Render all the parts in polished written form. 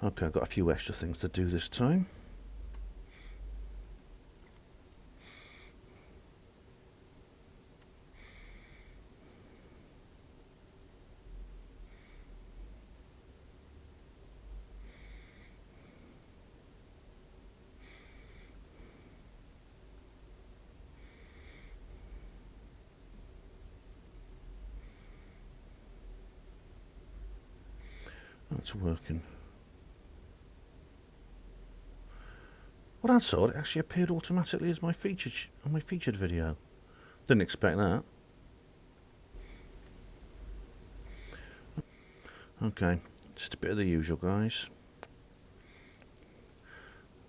Okay, I've got a few extra things to do this time. That's working. Well, that's odd. It actually appeared automatically as my featured video. Didn't expect that. Okay, just a bit of the usual, guys.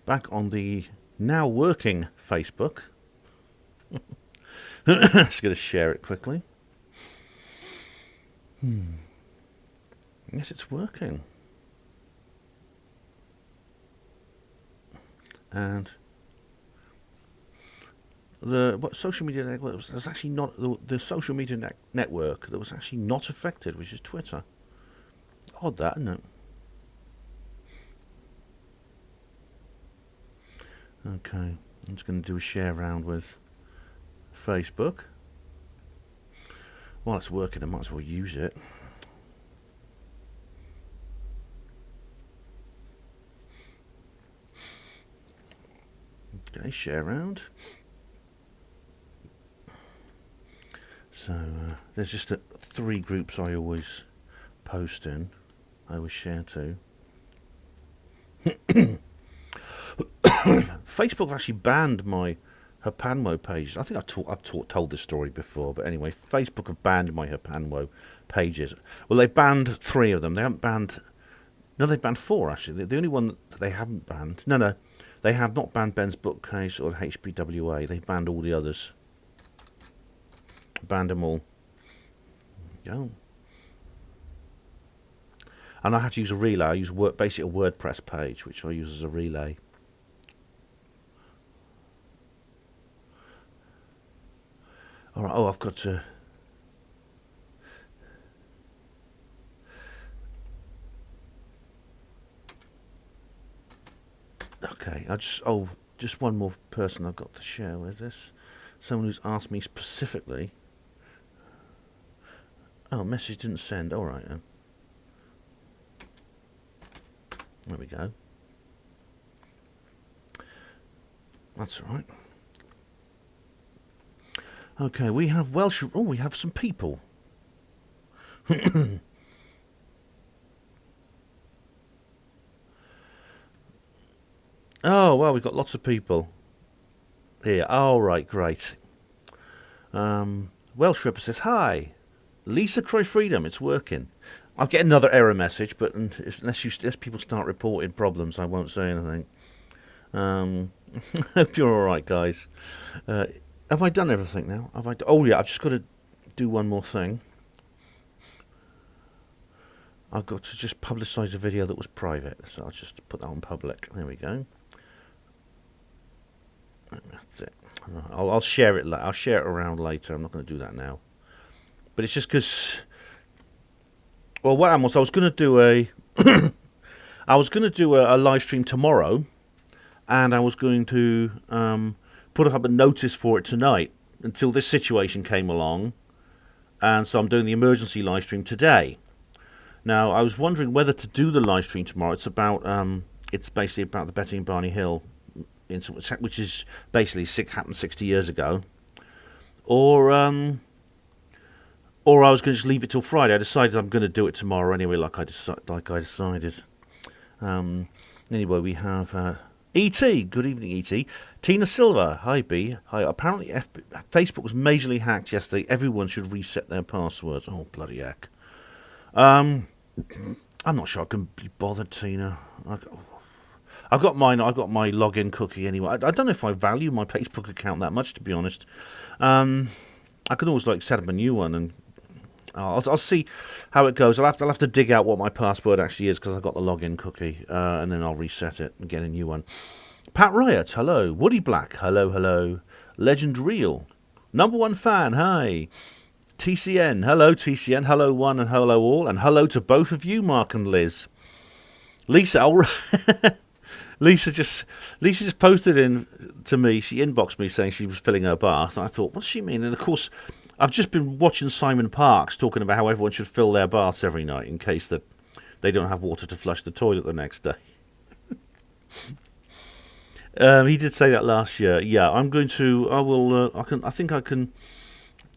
Back on the now working Facebook. Just going to share it quickly. Yes, it's working. And what social media network was actually not the social media network that was actually not affected, which is Twitter. Odd that, isn't it? Okay, I'm just going to do a share round with Facebook. While it's working, I might as well use it. Okay, share round. So there's just 3 groups I always post in. I always share to. Facebook have actually banned my Hapanwo page. I think I've told this story before, but anyway, Facebook have banned my Hapanwo pages. Well, they've banned 3 of them. They haven't banned. No, they've banned 4 actually. The only one that they haven't banned. No, they have not banned Ben's Bookcase or HBWA. They've banned all the others. Banned them all. Yeah. And I had to use a relay. I use basically a WordPress page, which I use as a relay. All right. Oh, I've got to. Okay. Just one more person I've got to share with this. Someone who's asked me specifically. Oh, message didn't send. All right. There we go. That's all right. Okay, we have Welsh. Oh, we have some people. Oh, well, we've got lots of people here. Oh, right, great. Welsh Ripper says, hi. Lisa Croy Freedom, it's working. I'll get another error message, but unless people start reporting problems, I won't say anything. Hope you're all right, guys. Have I done everything now? Oh, yeah, I've just got to do one more thing. I've got to just publicise a video that was private, so I'll just put that on public. There we go. That's it. I'll share it. I'll share it around later. I'm not going to do that now. But it's just because. Well, what happened was I was going to do a live stream tomorrow, and I was going to put up a notice for it tonight until this situation came along, and so I'm doing the emergency live stream today. Now, I was wondering whether to do the live stream tomorrow. It's basically about the Betty and Barney Hill incident, which is basically happened 60 years ago, or I was going to just leave it till Friday. I decided I'm going to do it tomorrow anyway, like I decided. Anyway, we have E.T. Good evening, E.T. Tina Silva. Hi, B. Hi. Apparently, Facebook was majorly hacked yesterday. Everyone should reset their passwords. Oh, bloody heck. I'm not sure I can be bothered, Tina. I've got mine. I've got my login cookie anyway. I don't know if I value my Facebook account that much, to be honest. I can always set up a new one, and I'll see how it goes. I'll have to dig out what my password actually is, because I've got the login cookie, and then I'll reset it and get a new one. Pat Riot, hello. Woody Black, hello. Legend Real, #1 fan, hi. TCN, hello TCN, hello one and hello all, and hello to both of you, Mark and Liz. Lisa, Lisa just posted in to me. She inboxed me saying she was filling her bath. And I thought, what's she mean? And of course, I've just been watching Simon Parkes talking about how everyone should fill their baths every night in case that they don't have water to flush the toilet the next day. He did say that last year. Yeah, I'm going to. I will. I can. I think I can.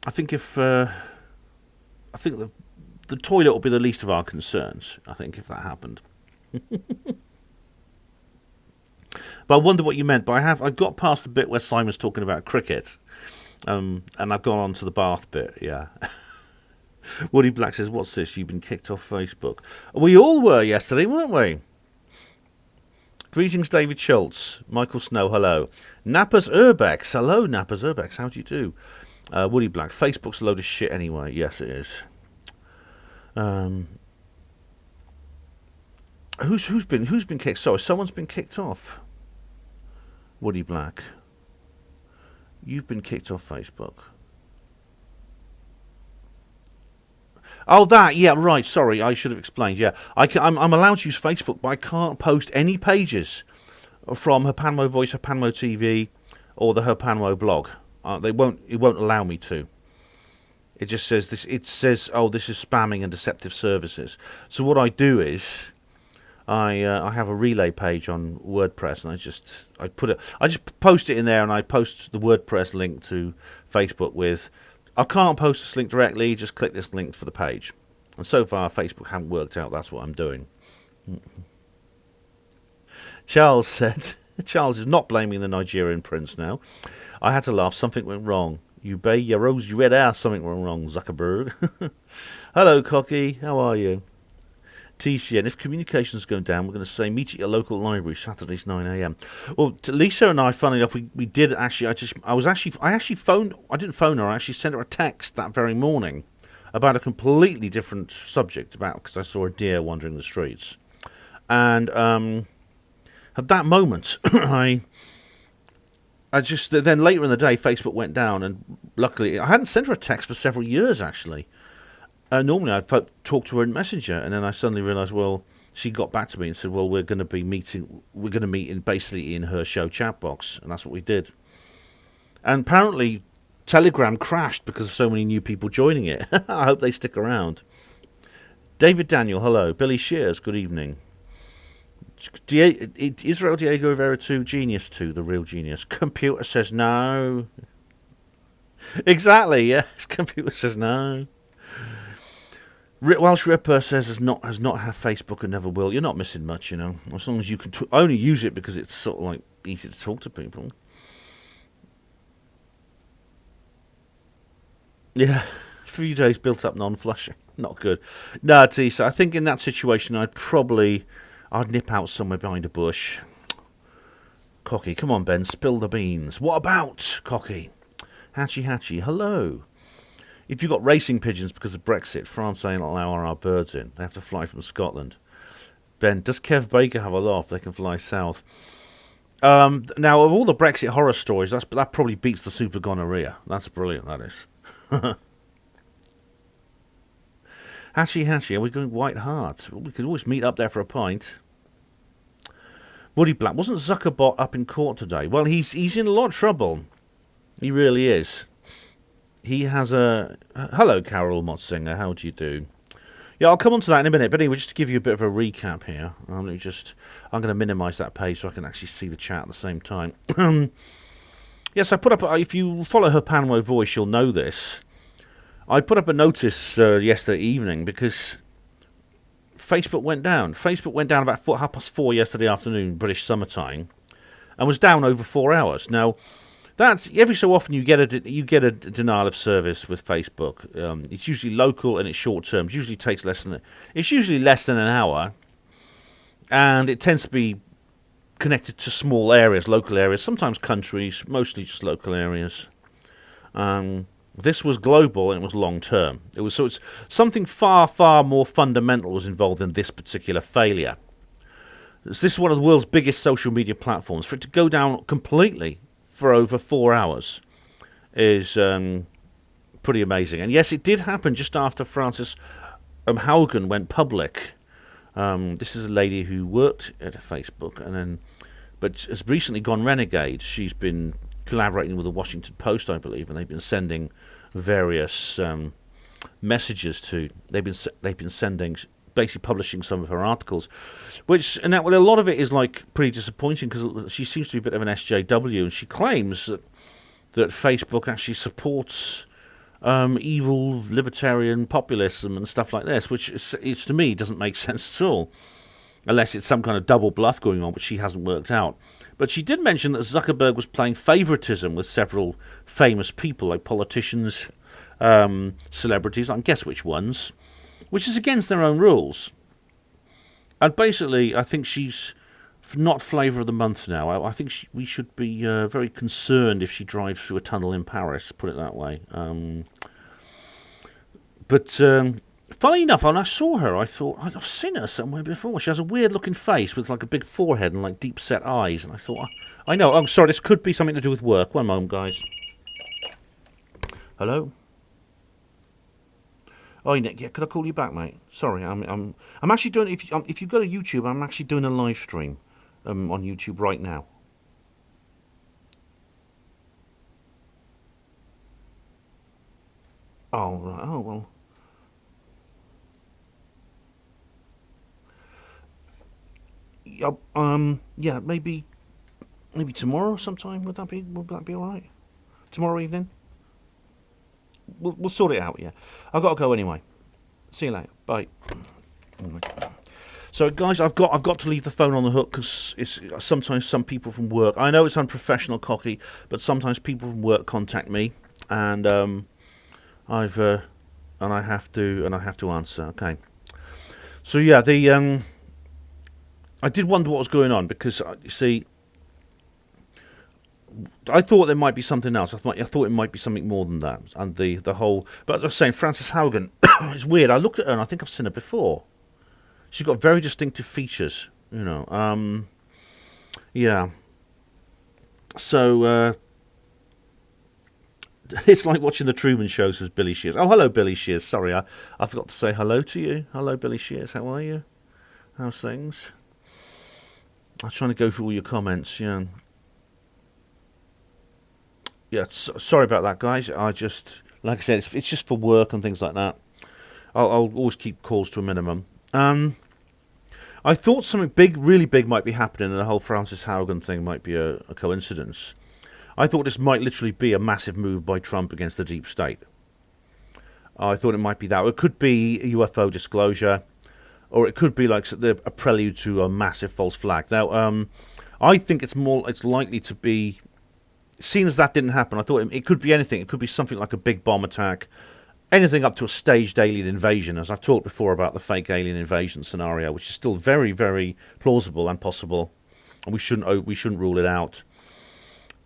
I think if. I think the toilet will be the least of our concerns. I think if that happened. But I wonder what you meant. But I've got past the bit where Simon's talking about cricket, and I've gone on to the bath bit. Yeah. Woody Black says, "What's this? You've been kicked off Facebook." We all were yesterday, weren't we? Greetings, David Schultz. Michael Snow, hello. Nappers Urbex, hello, Nappers Urbex. How do you do? Woody Black, Facebook's a load of shit anyway. Yes, it is. Who's been kicked? Sorry, someone's been kicked off. Woody Black, you've been kicked off Facebook. Oh, that, yeah, right, sorry, I should have explained, yeah. I'm allowed to use Facebook, but I can't post any pages from Herpanmo Voice, Herpanmo TV, or the Herpanmo blog. It won't allow me to. It just says this. It says, oh, this is spamming and deceptive services. So what I do is, I have a relay page on WordPress, and I just post it in there, and I post the WordPress link to Facebook with. I can't post this link directly, just click this link for the page. And so far, Facebook haven't worked out, that's what I'm doing. Charles said, Charles is not blaming the Nigerian prince now. I had to laugh, something went wrong. You bay your rose, you red ass, something went wrong, Zuckerberg. Hello, Cocky, how are you? TCN, if communications go down, we're going to say meet at your local library Saturdays 9 a.m. Well, Lisa and I, funny enough, we did actually. I actually phoned. I didn't phone her. I actually sent her a text that very morning about a completely different subject because I saw a deer wandering the streets, and at that moment, I just then later in the day, Facebook went down, and luckily I hadn't sent her a text for several years actually. Normally I'd talk to her in Messenger, and then I suddenly realised, well, she got back to me and said, well, we're going to meet basically in her show chat box, and that's what we did. And apparently Telegram crashed because of so many new people joining it. I hope they stick around. David Daniel, hello. Billy Shears, good evening. Israel Diego Rivera 2, Genius 2, the real genius. Computer says no. Exactly, yes, computer says no. Welsh Ripper says has not had Facebook and never will. You're not missing much, you know. As long as you can only use it because it's sort of like easy to talk to people. Yeah, a few days built up non-flushing. Not good. No, Tisa, I think in that situation I'd nip out somewhere behind a bush. Cocky, come on, Ben, spill the beans. What about, Cocky? Hatchy, hello. If you've got racing pigeons because of Brexit, France ain't allow our birds in. They have to fly from Scotland. Ben, does Kev Baker have a laugh? They can fly south. Now, of all the Brexit horror stories, that probably beats the super gonorrhea. That's brilliant, that is. Hatchy, are we going White Hart? We could always meet up there for a pint. Woody Black, wasn't Zuckerbot up in court today? Well, he's in a lot of trouble. He really is. He has a... Hello, Carol Motsinger. How do you do? Yeah, I'll come on to that in a minute. But anyway, just to give you a bit of a recap here. I'm going to minimise that page so I can actually see the chat at the same time. Yes, I put up... If you follow Herpanmo Voice, you'll know this. I put up a notice yesterday evening because Facebook went down. Facebook went down about 4:30 yesterday afternoon, British summertime, and was down over 4 hours. Now... That's every so often you get a denial of service with Facebook. It's usually local and it's short term. It usually takes less than an hour, and it tends to be connected to small areas, local areas, sometimes countries, mostly just local areas. This was global and it was long term. It's something far more fundamental was involved in this particular failure. This is one of the world's biggest social media platforms. For it to go down completely for over 4 hours is pretty amazing. And yes, it did happen just after Francis Haugen went public This is a lady who worked at Facebook but has recently gone renegade. She's been collaborating with the Washington Post, I believe, and they've been sending various messages to. They've been sending, basically publishing some of her articles, a lot of it is like pretty disappointing because she seems to be a bit of an SJW, and she claims that Facebook actually supports evil libertarian populism and stuff like this, which to me doesn't make sense at all, unless it's some kind of double bluff going on, which she hasn't worked out. But she did mention that Zuckerberg was playing favoritism with several famous people, like politicians, celebrities, I can guess which ones, which is against their own rules. And basically, I think she's not flavour of the month now. I think we should be very concerned if she drives through a tunnel in Paris, put it that way. But funny enough, when I saw her, I thought, I've seen her somewhere before. She has a weird-looking face with like a big forehead and like deep-set eyes. And I thought, I know, I'm sorry, this could be something to do with work. One moment, guys. Hello? Oh, yeah, could I call you back, mate? Sorry, I'm actually doing. If you go to YouTube, I'm actually doing a live stream on YouTube right now. Oh, right. Oh well. Yeah, maybe tomorrow sometime. Would that be all right? Tomorrow evening. We'll sort it out. Yeah, I've got to go anyway. See you later. Bye. So, guys, I've got to leave the phone on the hook because it's sometimes some people from work. I know it's unprofessional, cocky, but sometimes people from work contact me, and I have to answer. Okay. So yeah, I did wonder what was going on because you see, I thought there might be something else. I thought it might be something more than that. And the whole... But as I was saying, Frances Haugen, it's weird. I looked at her and I think I've seen her before. She's got very distinctive features, you know. Yeah. So, it's like watching the Truman Show, says Billy Shears. Oh, hello, Billy Shears. Sorry, I forgot to say hello to you. Hello, Billy Shears. How are you? How's things? I'm trying to go through all your comments, yeah. Yeah, sorry about that, guys. I just, like I said, it's just for work and things like that. I'll always keep calls to a minimum. I thought something big, really big, might be happening, and the whole Frances Haugen thing might be a coincidence. I thought this might literally be a massive move by Trump against the deep state. I thought it might be that. It could be a UFO disclosure, or it could be like a prelude to a massive false flag. Now, I think it's likely to be. Seeing as that didn't happen, I thought it could be anything. It could be something like a big bomb attack, anything up to a staged alien invasion, as I've talked before about the fake alien invasion scenario, which is still very, very plausible and possible, and we shouldn't rule it out.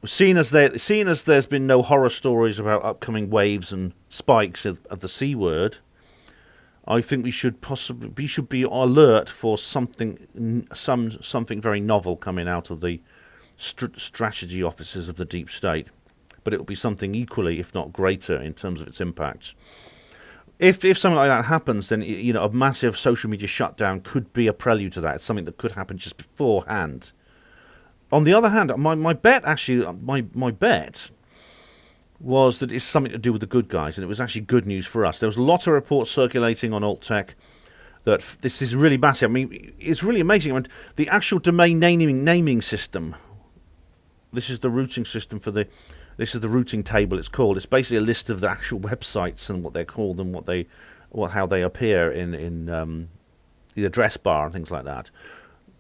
Seeing as there's been no horror stories about upcoming waves and spikes of the C word, I think we should be alert for something very novel coming out of the strategy offices of the deep state, but it will be something equally, if not greater, in terms of its impact. If something like that happens, then a massive social media shutdown could be a prelude to that. It's something that could happen just beforehand. On the other hand, my bet was that it's something to do with the good guys, and it was actually good news for us. There was a lot of reports circulating on Alt Tech that this is really massive. I mean, it's really amazing. I mean, the actual domain naming system. This is the routing system for this is the routing table. It's called. It's basically a list of the actual websites and what they're called and how they appear in the address bar and things like that.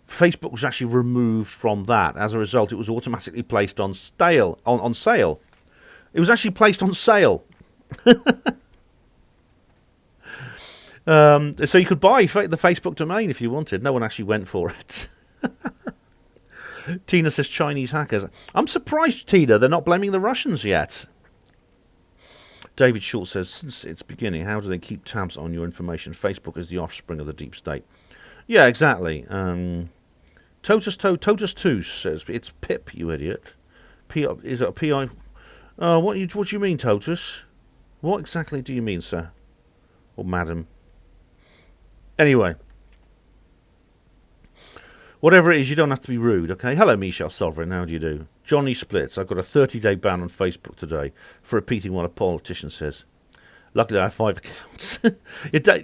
Facebook was actually removed from that. As a result, it was automatically placed on sale. It was actually placed on sale. So you could buy the Facebook domain if you wanted. No one actually went for it. Tina says Chinese hackers. I'm surprised, Tina, they're not blaming the Russians yet. David Schultz says, since its beginning, how do they keep tabs on your information? Facebook is the offspring of the deep state. Yeah, exactly. Totus2 says, it's PIP, you idiot. Is it a PI? What do you mean, Totus? What exactly do you mean, sir? Or madam? Anyway. Whatever it is, you don't have to be rude, okay? Hello, Michelle Sovereign. How do you do? Johnny Splits. I got a 30-day ban on Facebook today for repeating what a politician says. Luckily, I have 5 accounts.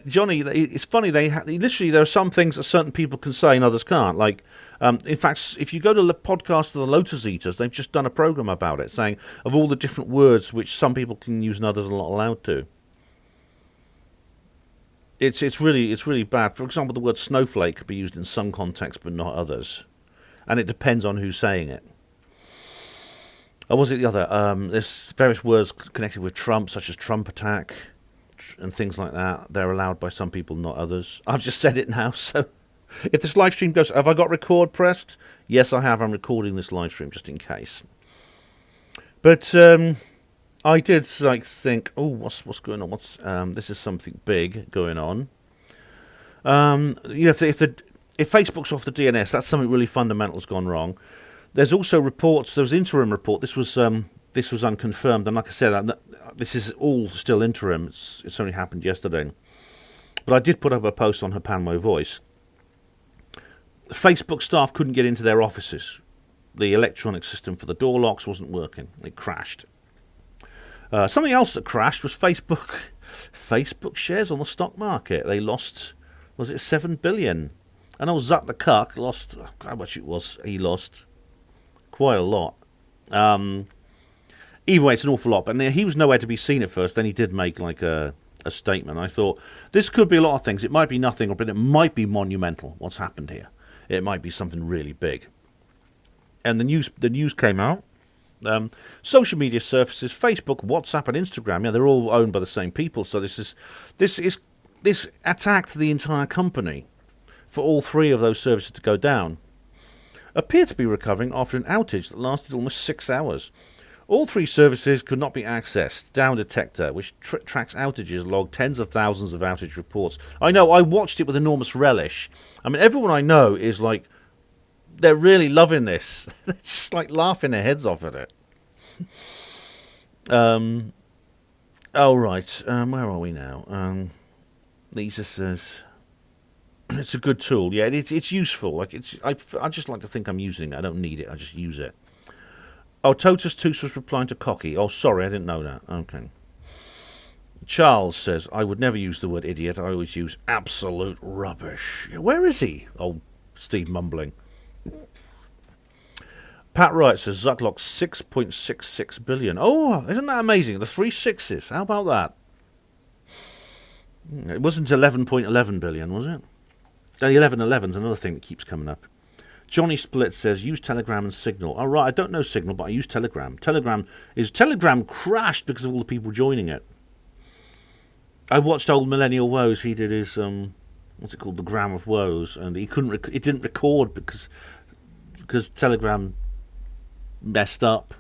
Johnny, it's funny. Literally, there are some things that certain people can say and others can't. Like, in fact, if you go to the podcast of the Lotus Eaters, they've just done a program about it, saying of all the different words which some people can use and others are not allowed to. It's really bad. For example, the word snowflake could be used in some contexts but not others, and it depends on who's saying it. Or was it the other? There's various words connected with Trump, such as Trump attack and things like that. They're allowed by some people, not others. I've just said it now, so if this live stream goes, have I got record pressed? Yes, I have. I'm recording this live stream just in case. But I did think, oh, what's going on? This is something big going on. If Facebook's off the DNS, that's something really fundamental's gone wrong. There's also reports. There was an interim report. This was unconfirmed, and like I said, this is all still interim. It's only happened yesterday. But I did put up a post on Hapanmo Voice. Facebook staff couldn't get into their offices. The electronic system for the door locks wasn't working. It crashed. Something else that crashed was Facebook. Facebook shares on the stock market. They lost, was it 7 billion? And old Zuck the Cuck lost, how much it was? He lost quite a lot. Either way, it's an awful lot. But he was nowhere to be seen at first. Then he did make like a statement. I thought, this could be a lot of things. It might be nothing, but it might be monumental, what's happened here. It might be something really big. And the news came out. Social media services, Facebook, WhatsApp, and Instagram, they're all owned by the same people. So this attacked the entire company for all 3 of those services to go down. Appear to be recovering after an outage that lasted almost 6 hours. All 3 services could not be accessed. Down Detector, which tracks outages, logged tens of thousands of outage reports. I know, I watched it with enormous relish. I mean, everyone I know is like, they're really loving this. They're just like laughing their heads off at it. Oh, right. Where are we now? Lisa says it's a good tool. Yeah, it's useful. Like I just like to think I'm using it. I don't need it. I just use it. Oh, Totus Toos was replying to Cocky. Oh, sorry, I didn't know that. Okay. Charles says, I would never use the word idiot. I always use absolute rubbish. Where is he? Oh, Steve mumbling. Pat Wright says, Zucklock 6.66 billion. Oh, isn't that amazing? The 3 sixes. How about that? It wasn't 11.11 billion, was it? The 1111's another thing that keeps coming up. Johnny Split says, use Telegram and Signal. Oh, right, I don't know Signal, but I use Telegram. Telegram crashed because of all the people joining it. I watched old Millennial Woes. He did his, what's it called, the Gram of Woes, and he couldn't, it didn't record because Telegram messed up.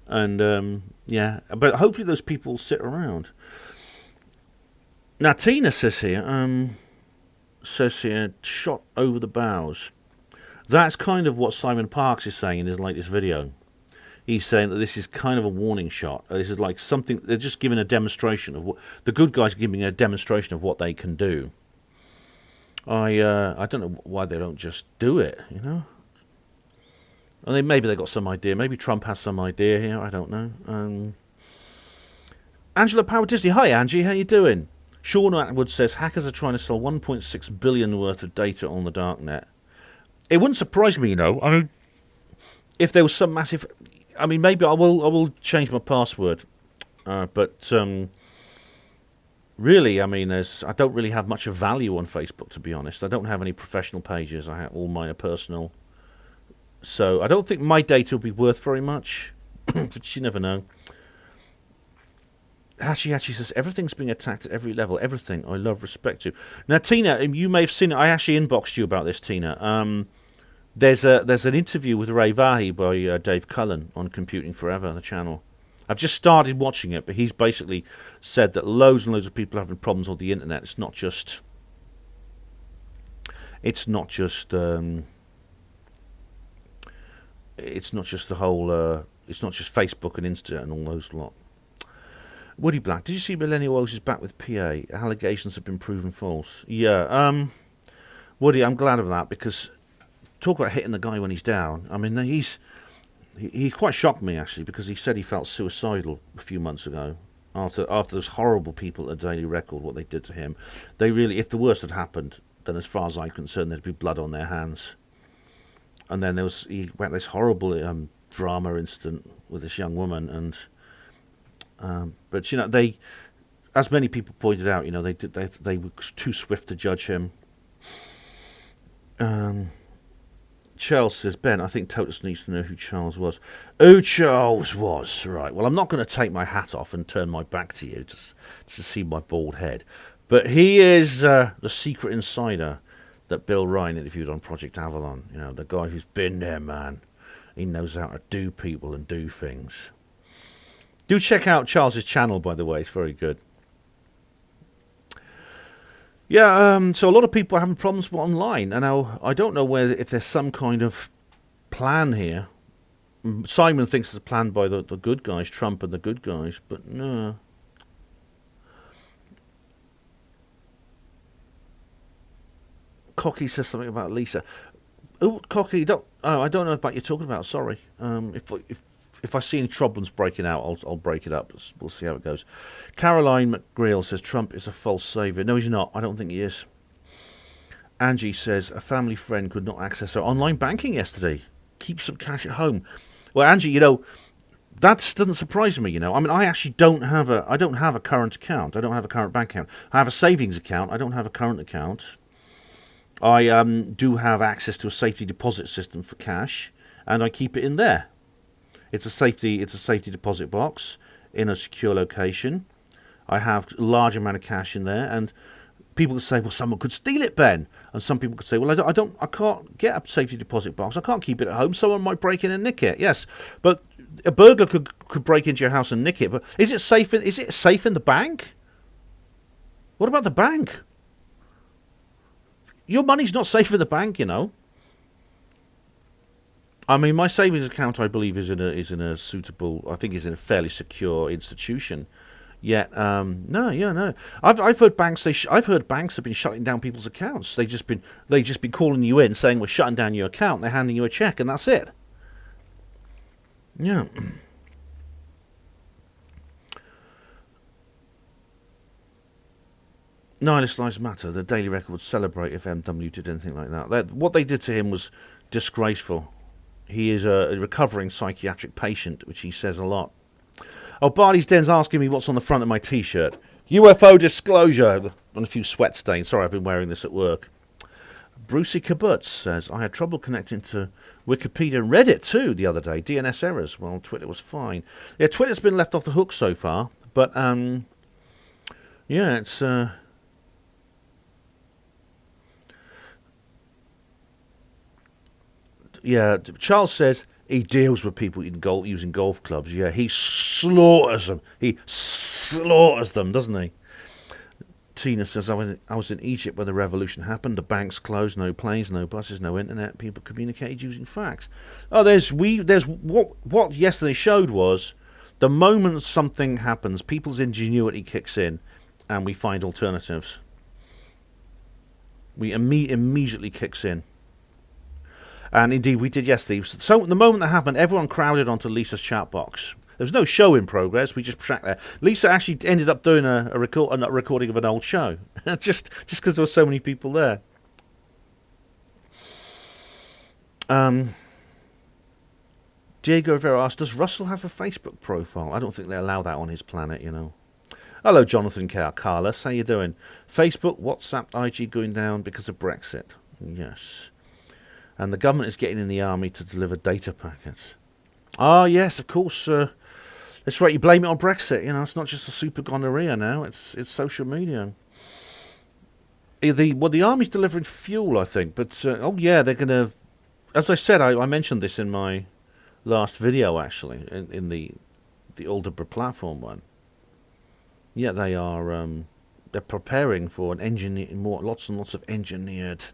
And, yeah, but hopefully those people will sit around. Now, Tina says here, shot over the bows. That's kind of what Simon Parks is saying in his latest video. He's saying that this is kind of a warning shot. This is like something, they're just giving a demonstration of what, the good guys are giving a demonstration of what they can do. I don't know why they don't just do it, you know? And maybe they got some idea. Maybe Trump has some idea here. I don't know. Angela Power Disney. Hi, Angie. How you doing? Sean Atwood says hackers are trying to sell 1.6 billion worth of data on the darknet. It wouldn't surprise me, you know. I mean, if there was some massive, I mean, maybe I will change my password, but really, I mean, I don't really have much of value on Facebook, to be honest. I don't have any professional pages. I have all mine are personal, so I don't think my data will be worth very much. But you never know. Hachi says, everything's being attacked at every level. Everything. I love respect to. Now, Tina, you may have seen it. I actually inboxed you about this, Tina. There's an interview with Ray Vahi by Dave Cullen on Computing Forever, the channel. I've just started watching it, but he's basically said that loads and loads of people are having problems with the internet. It's not just the whole. It's not just Facebook and Insta and all those lot. Woody Black, did you see Millennial Woes is back with PA? Allegations have been proven false. Yeah, Woody, I'm glad of that because talk about hitting the guy when he's down. I mean, he quite shocked me, actually, because he said he felt suicidal a few months ago. After those horrible people at the Daily Record, what they did to him. They really, if the worst had happened, then as far as I'm concerned, there'd be blood on their hands. And then he went this horrible drama incident with this young woman, and but you know, they, as many people pointed out, you know, they were too swift to judge him. Charles says, Ben, I think Totus needs to know who Charles was. Who Charles was, right. Well, I'm not going to take my hat off and turn my back to you just to see my bald head. But he is the secret insider that Bill Ryan interviewed on Project Avalon. You know, the guy who's been there, man. He knows how to do people and do things. Do check out Charles's channel, by the way. It's very good. Yeah, so a lot of people are having problems online. And now, I don't know if there's some kind of plan here. Simon thinks it's a plan by the good guys, Trump and the good guys, but no. Cocky says something about Lisa. Oh, Cocky, I don't know about you're talking about. Sorry. If I see any problems breaking out, I'll break it up. We'll see how it goes. Caroline McGreal says Trump is a false saviour. No, he's not. I don't think he is. Angie says a family friend could not access her online banking yesterday. Keep some cash at home. Well, Angie, you know, that doesn't surprise me. You know, I mean, I actually don't have a current account. I don't have a current bank account. I have a savings account. I don't have a current account. I do have access to a safety deposit system for cash, and I keep it in there. It's a safety deposit box in a secure location. I have a large amount of cash in there, and people could say, "Well, someone could steal it, Ben." And some people could say, "Well, I can't get a safety deposit box. I can't keep it at home. Someone might break in and nick it." Yes, but a burglar could break into your house and nick it. But is it safe? Is it safe in the bank? What about the bank? Your money's not safe in the bank, you know. I mean, my savings account, I believe, is in a suitable. I think is in a fairly secure institution. Yet, no. I've heard banks. I've heard banks have been shutting down people's accounts. They just been calling you in, saying we're shutting down your account. They're handing you a check, and that's it. Yeah. Nihilist Lives Matter. The Daily Record would celebrate if MW did anything like that. What they did to him was disgraceful. He is a recovering psychiatric patient, which he says a lot. Oh, Barney's Den's asking me what's on the front of my T-shirt. UFO disclosure. On a few sweat stains. Sorry, I've been wearing this at work. Brucey Kibbutz says, I had trouble connecting to Wikipedia and Reddit too the other day. DNS errors. Well, Twitter was fine. Yeah, Twitter's been left off the hook so far. But, yeah, it's... Yeah, Charles says he deals with people using golf clubs. Yeah, he slaughters them. He slaughters them, doesn't he? Tina says, I was in Egypt when the revolution happened. The banks closed, no planes, no buses, no internet. People communicated using fax. Oh, there's what yesterday showed was the moment something happens, people's ingenuity kicks in, and we find alternatives. We immediately kicks in. And indeed, we did yesterday. So the moment that happened, everyone crowded onto Lisa's chat box. There was no show in progress. We just tracked there. Lisa actually ended up doing a recording of an old show, just because there were so many people there. Diego Rivera asked, does Russell have a Facebook profile? I don't think they allow that on his planet, you know. Hello, Jonathan Carlos. How you doing? Facebook, WhatsApp, IG going down because of Brexit. Yes. And the government is getting in the army to deliver data packets. Ah, yes, of course. That's right. You blame it on Brexit. You know, it's not just a super gonorrhea now. It's social media. The army's delivering fuel, I think. But oh yeah, they're gonna. As I said, I mentioned this in my last video, actually, in the Aldeburgh platform one. Yeah, they are. They're preparing for lots and lots of engineered.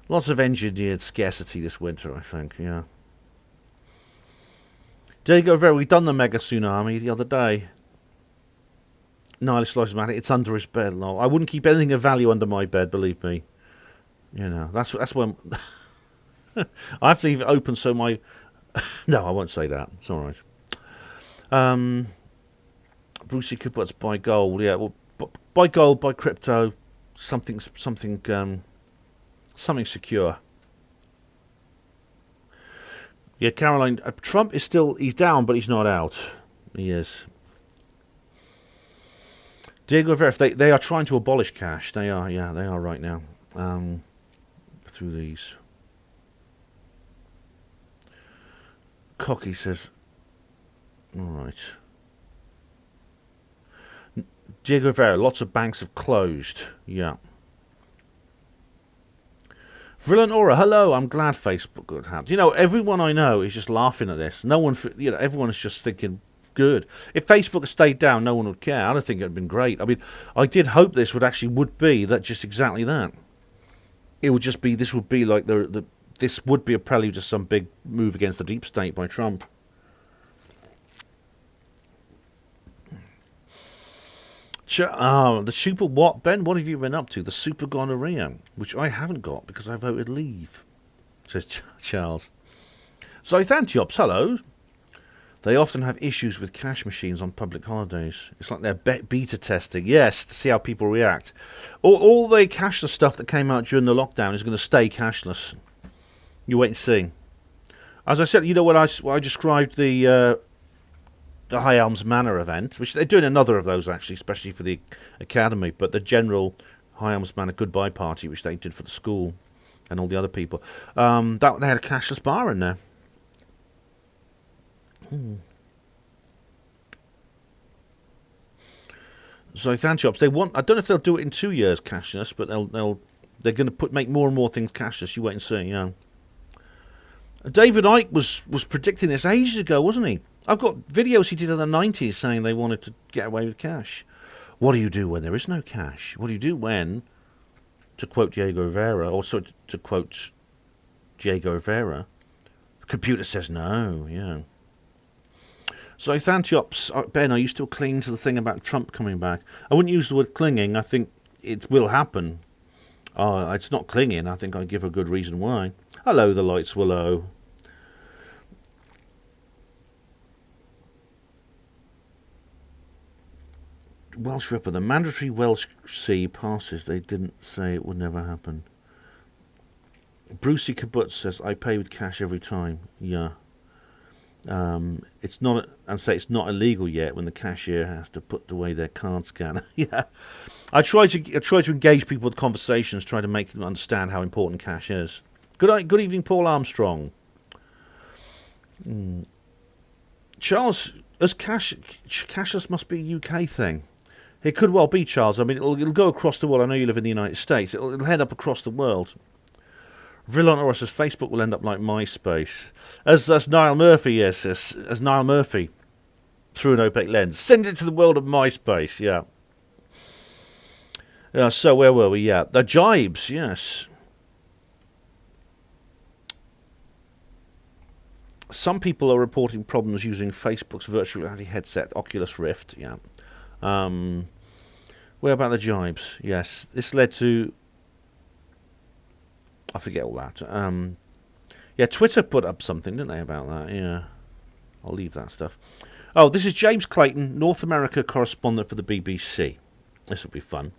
Lots of engineered scarcity this winter, I think, yeah. Diego Rivera, we done the mega tsunami the other day. Nihilist Lives Matter, it's under his bed. No, I wouldn't keep anything of value under my bed, believe me. You know, that's when... I have to leave it open so my... No, I won't say that. It's all right. Brucey Kibbutz buy gold. Yeah, well, buy gold, buy crypto, something secure. Yeah, Caroline, Trump is still... He's down, but he's not out. He is. Diego Rivera, they are trying to abolish cash. They are, yeah, they are right now. Through these. Cocky says... All right. Diego Rivera, lots of banks have closed. Yeah. Brilliant Aura, hello. I'm glad Facebook got hacked. You know, everyone I know is just laughing at this. No one, you know, everyone is just thinking, good. If Facebook had stayed down, no one would care. I don't think it would have been great. I mean, I did hope this would be that, just exactly that. It would just be, this would be like this would be a prelude to some big move against the deep state by Trump. The super what, Ben? What have you been up to? The super gonorrhea, which I haven't got because I voted leave, says Charles. Zythantiops, hello. They often have issues with cash machines on public holidays. It's like they're beta testing, yes, to see how people react. All the cashless stuff that came out during the lockdown is going to stay cashless. You wait and see. As I said, you know when I described the High Elms Manor event, which they're doing another of those actually, especially for the academy, but the general High Elms Manor goodbye party, which they did for the school and all the other people, they had a cashless bar in there. So Thanchops, they want, I don't know if they'll do it in 2 years cashless, but they're going to make more and more things cashless. You wait and see. Yeah. David Icke was predicting this ages ago, wasn't he? I've got videos he did in the 90s saying they wanted to get away with cash. What do you do when there is no cash? What do you do when, to quote Diego Rivera, also to quote Diego Rivera, the computer says no, yeah. So Thantiops, Ben, are you still clinging to the thing about Trump coming back? I wouldn't use the word clinging. I think it will happen. It's not clinging. I think I give a good reason why. Hello, the lights willow. Welsh Ripper, the mandatory Welsh C passes. They didn't say it would never happen. Brucey Kibbutz says, I pay with cash every time. Yeah. It's not, and say it's not illegal yet when the cashier has to put away their card scanner. Yeah. I try to engage people with conversations, try to make them understand how important cash is. Good evening, Paul Armstrong. Charles, as cashless must be a UK thing. It could well be, Charles. I mean, it'll go across the world. I know you live in the United States. It'll head up across the world. Vrilon Ora says Facebook will end up like MySpace. As Niall Murphy, yes, as Niall Murphy, through an opaque lens. Send it to the world of MySpace, yeah. So where were we? Yeah, the jibes, yes. Some people are reporting problems using Facebook's virtual reality headset, Oculus Rift, yeah. Where about the jibes? Yes, this led to... I forget all that. Yeah, Twitter put up something, didn't they, about that? Yeah. I'll leave that stuff. Oh, this is James Clayton, North America correspondent for the BBC. This will be fun.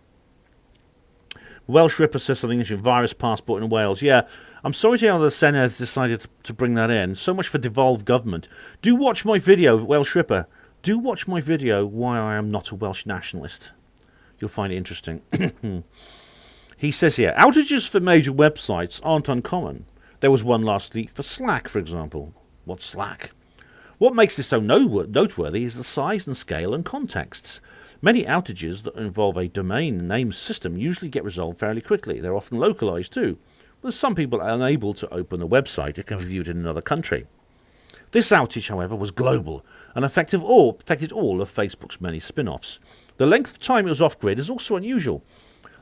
Welsh Ripper says something interesting. Virus passport in Wales. Yeah, I'm sorry to hear the Senate has decided to bring that in. So much for devolved government. Do watch my video, Welsh Ripper. Do watch my video, Why I Am Not a Welsh Nationalist. You'll find it interesting. He says here, outages for major websites aren't uncommon. There was one last week for Slack, for example. What's Slack? What makes this so noteworthy is the size and scale and contexts. Many outages that involve a domain name system usually get resolved fairly quickly. They're often localized too. But some people are unable to open a website it can be viewed in another country. This outage, however, was global and affected all of Facebook's many spin-offs. The length of time it was off-grid is also unusual.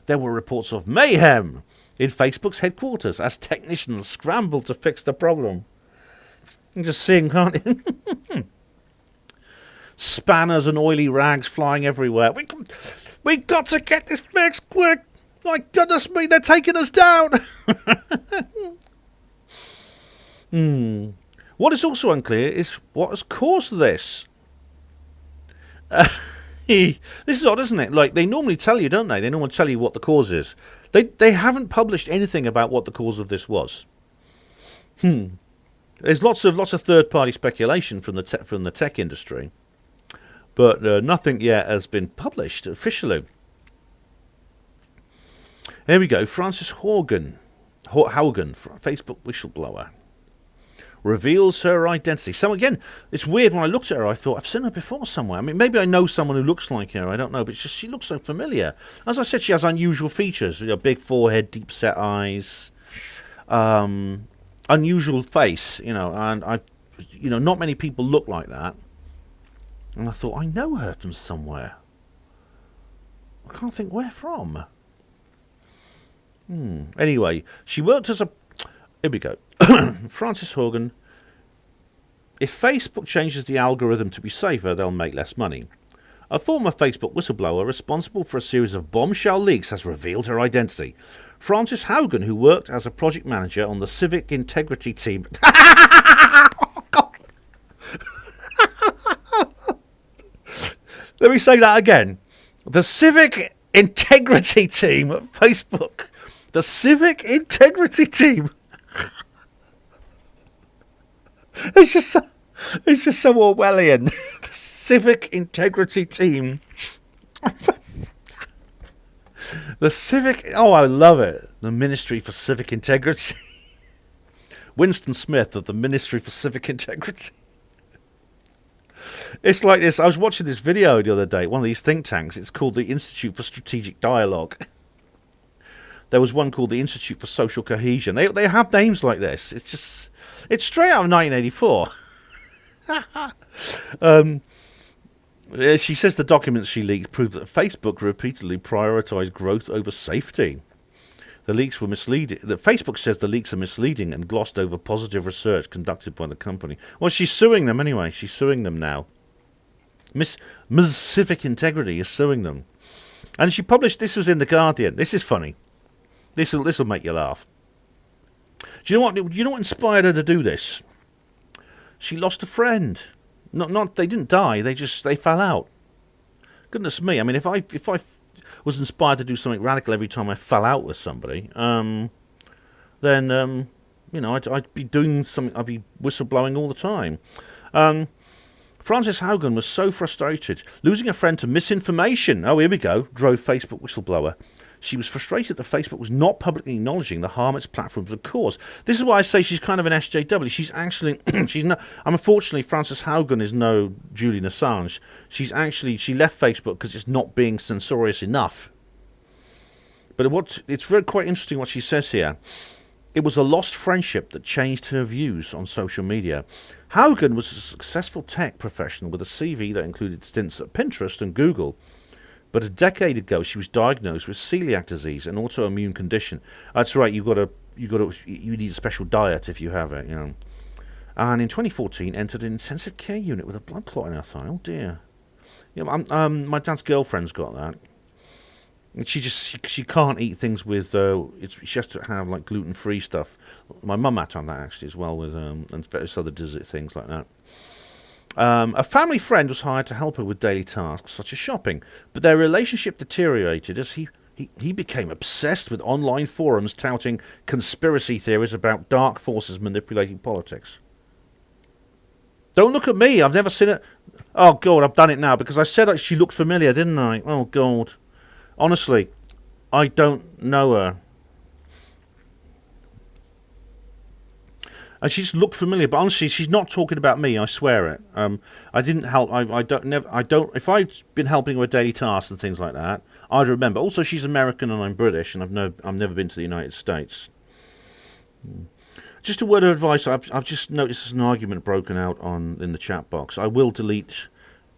There were reports of mayhem in Facebook's headquarters as technicians scrambled to fix the problem. You just seeing, can't you? Spanners and oily rags flying everywhere. We got to get this fixed quick. My goodness me, they're taking us down. What is also unclear is what has caused this. This is odd, isn't it? Like, they normally tell you, don't they? They normally tell you what the cause is. They haven't published anything about what the cause of this was. There's lots of third-party speculation from the tech industry, but nothing yet has been published officially. Here we go. Frances Haugen, Facebook whistleblower, reveals her identity. So again, it's weird. When I looked at her, I thought, I've seen her before somewhere. I mean, maybe I know someone who looks like her. I don't know, but it's just, she looks so familiar. As I said, she has unusual features. Big forehead, deep-set eyes, unusual face. And not many people look like that. And I thought, I know her from somewhere. I can't think where from. Anyway, she worked as a... Here we go. Frances Haugen. If Facebook changes the algorithm to be safer, they'll make less money. A former Facebook whistleblower responsible for a series of bombshell leaks has revealed her identity. Frances Haugen, who worked as a project manager on the civic integrity team... Let me say that again. The civic integrity team at Facebook. The civic integrity team. It's just so Orwellian. The civic integrity team. The civic... Oh, I love it. The Ministry for Civic Integrity. Winston Smith of the Ministry for Civic Integrity. It's like this. I was watching this video the other day, one of these think tanks. It's called the Institute for Strategic Dialogue. There was one called the Institute for Social Cohesion. They have names like this. It's straight out of 1984. She says the documents she leaked prove that Facebook repeatedly prioritised growth over safety. The leaks were misleading. Facebook says the leaks are misleading and glossed over positive research conducted by the company. Well, she's suing them anyway. She's suing them now. Miss Civic Integrity is suing them. And she published... This was in The Guardian. This is funny. This will make you laugh. Do you know what inspired her to do this? She lost a friend. Not they didn't die. They fell out. Goodness me! I mean, if I was inspired to do something radical every time I fell out with somebody, then I'd be doing something. I'd be whistleblowing all the time. Frances Haugen was so frustrated, losing a friend to misinformation. Oh, here we go. Drove Facebook whistleblower. She was frustrated that Facebook was not publicly acknowledging the harm its platforms would cause. This is why I say she's kind of an SJW. She's actually, she's not. Unfortunately, Frances Haugen is no Julian Assange. She left Facebook because it's not being censorious enough. But it's very quite interesting what she says here. It was a lost friendship that changed her views on social media. Haugen was a successful tech professional with a CV that included stints at Pinterest and Google. But a decade ago, she was diagnosed with celiac disease, an autoimmune condition. That's right. You need a special diet if you have it. And in 2014, entered an intensive care unit with a blood clot in her thigh. Oh dear. My dad's girlfriend's got that. And she can't eat things with. She has to have like gluten-free stuff. My mum had to have that actually as well with and various other things like that. A family friend was hired to help her with daily tasks such as shopping, but their relationship deteriorated as he became obsessed with online forums touting conspiracy theories about dark forces manipulating politics. Don't look at me, I've never seen it. Oh God, I've done it now because I said that she looked familiar, didn't I? Oh God. Honestly, I don't know her. And she just looked familiar, but honestly, she's not talking about me. I swear it. I didn't help. I don't. If I'd been helping her with daily tasks and things like that, I'd remember. Also, she's American and I'm British, and I've never been to the United States. Just a word of advice. I've just noticed there's an argument broken out in the chat box. I will delete.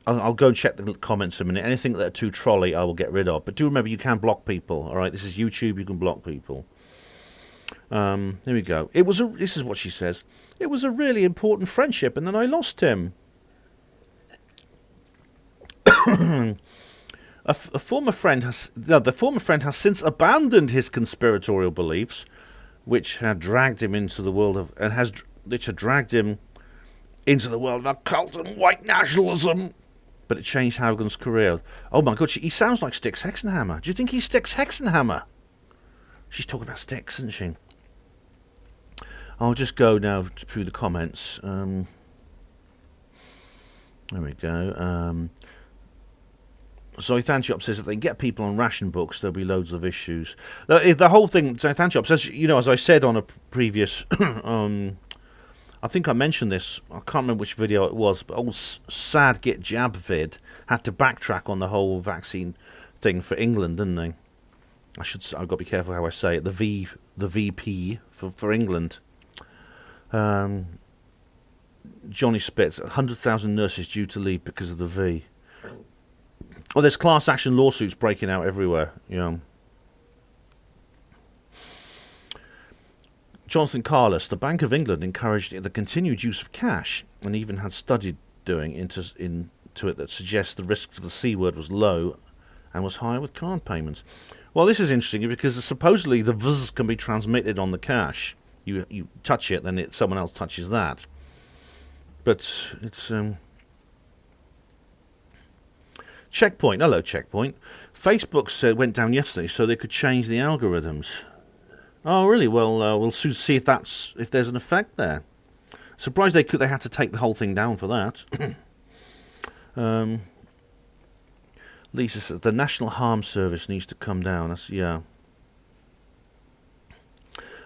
I'll go and check the comments a minute. Anything that are too trolly, I will get rid of. But do remember, you can block people. All right, this is YouTube. You can block people. Here we go. This is what she says. It was a really important friendship, and then I lost him. The former friend has since abandoned his conspiratorial beliefs, which had dragged him into the world of which had dragged him into the world of occult and white nationalism. But it changed Haugen's career. Oh my God, he sounds like Styx Hexenhammer. Do you think he's Styx Hexenhammer? She's talking about Styx, isn't she? I'll just go now through the comments. There we go. Zoithanchop says if they get people on ration books, there'll be loads of issues. The whole thing, Zoithanchop says, as I said on a previous... I think I mentioned this. I can't remember which video it was, but old sad Git Jab vid had to backtrack on the whole vaccine thing for England, didn't they? I've got to be careful how I say it. The VP for England. Johnny Spitz, 100,000 nurses due to leave because of the V. Oh, there's class action lawsuits breaking out everywhere. Jonathan Carlos, the Bank of England encouraged the continued use of cash and even had studied doing into it that suggests the risk to the C word was low and was higher with card payments. Well, this is interesting because supposedly the VZ can be transmitted on the cash. You touch it, then someone else touches that. But it's... Checkpoint. Hello, Checkpoint. Facebook went down yesterday so they could change the algorithms. Oh, really? Well, we'll soon see if there's an effect there. Surprised they had to take the whole thing down for that. Lisa says the National Harm Service needs to come down. Yeah.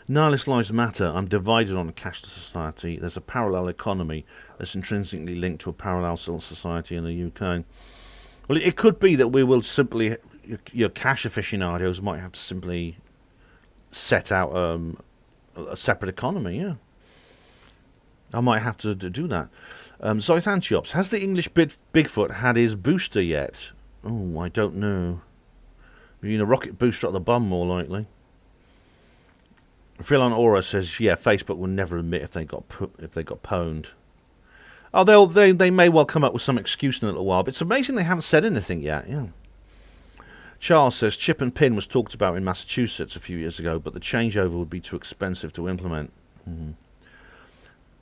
Nihilist Lives Matter. I'm divided on a cashless society. There's a parallel economy that's intrinsically linked to a parallel society in the UK. Well, it could be that we will simply, your cash aficionados might have to simply set out a separate economy, yeah. I might have to do that. Zoithantiops, has the English Bigfoot had his booster yet? Oh, I don't know. A rocket booster at the bum, more likely. Phil on Aura says, yeah, Facebook will never admit if they got pwned. Oh, they may well come up with some excuse in a little while, but it's amazing they haven't said anything yet, yeah. Charles says chip and pin was talked about in Massachusetts a few years ago, but the changeover would be too expensive to implement.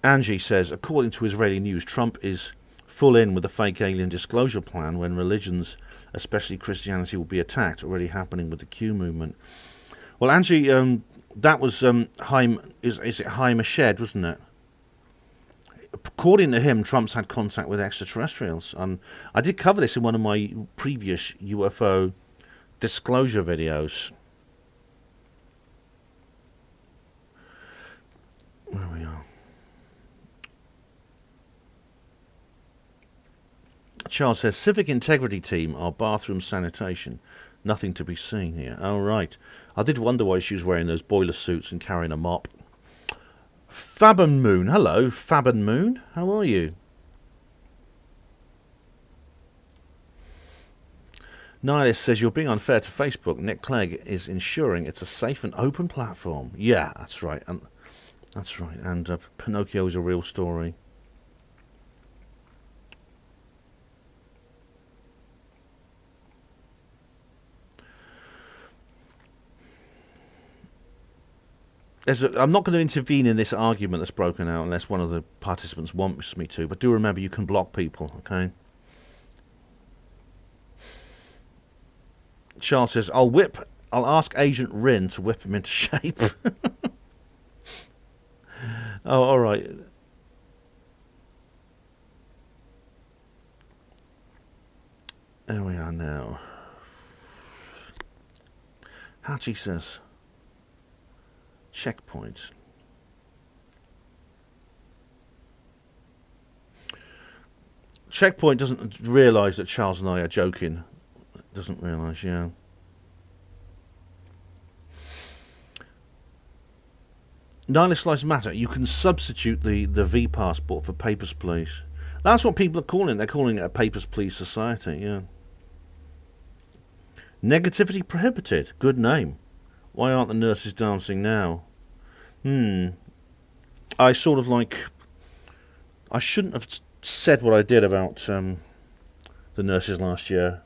Angie says, according to Israeli news, Trump is full in with the fake alien disclosure plan when religions, especially Christianity, will be attacked, already happening with the Q movement. Well, Angie, that was Haim Ashed, wasn't it? According to him, Trump's had contact with extraterrestrials. I did cover this in one of my previous UFO disclosure videos. Where we are. Charles says, civic integrity team are bathroom sanitation. Nothing to be seen here. Oh, right. I did wonder why she was wearing those boiler suits and carrying a mop. Fabin Moon. Hello, Fabin Moon. How are you? Nihilist says, you're being unfair to Facebook. Nick Clegg is ensuring it's a safe and open platform. Yeah, that's right. That's right. And Pinocchio is a real story. I'm not going to intervene in this argument that's broken out unless one of the participants wants me to. But do remember, you can block people, okay? Charles says, I'll ask Agent Rin to whip him into shape. Oh, all right. There we are now. Hatchie says, checkpoint. Checkpoint doesn't realise that Charles and I are joking. Doesn't realise, yeah. Nihilist Lives Matter. You can substitute the V passport for Papers, Please. That's what people are calling it. They're calling it a Papers, Please society, yeah. Negativity prohibited. Good name. Why aren't the nurses dancing now? I sort of like... I shouldn't have said what I did about the nurses last year.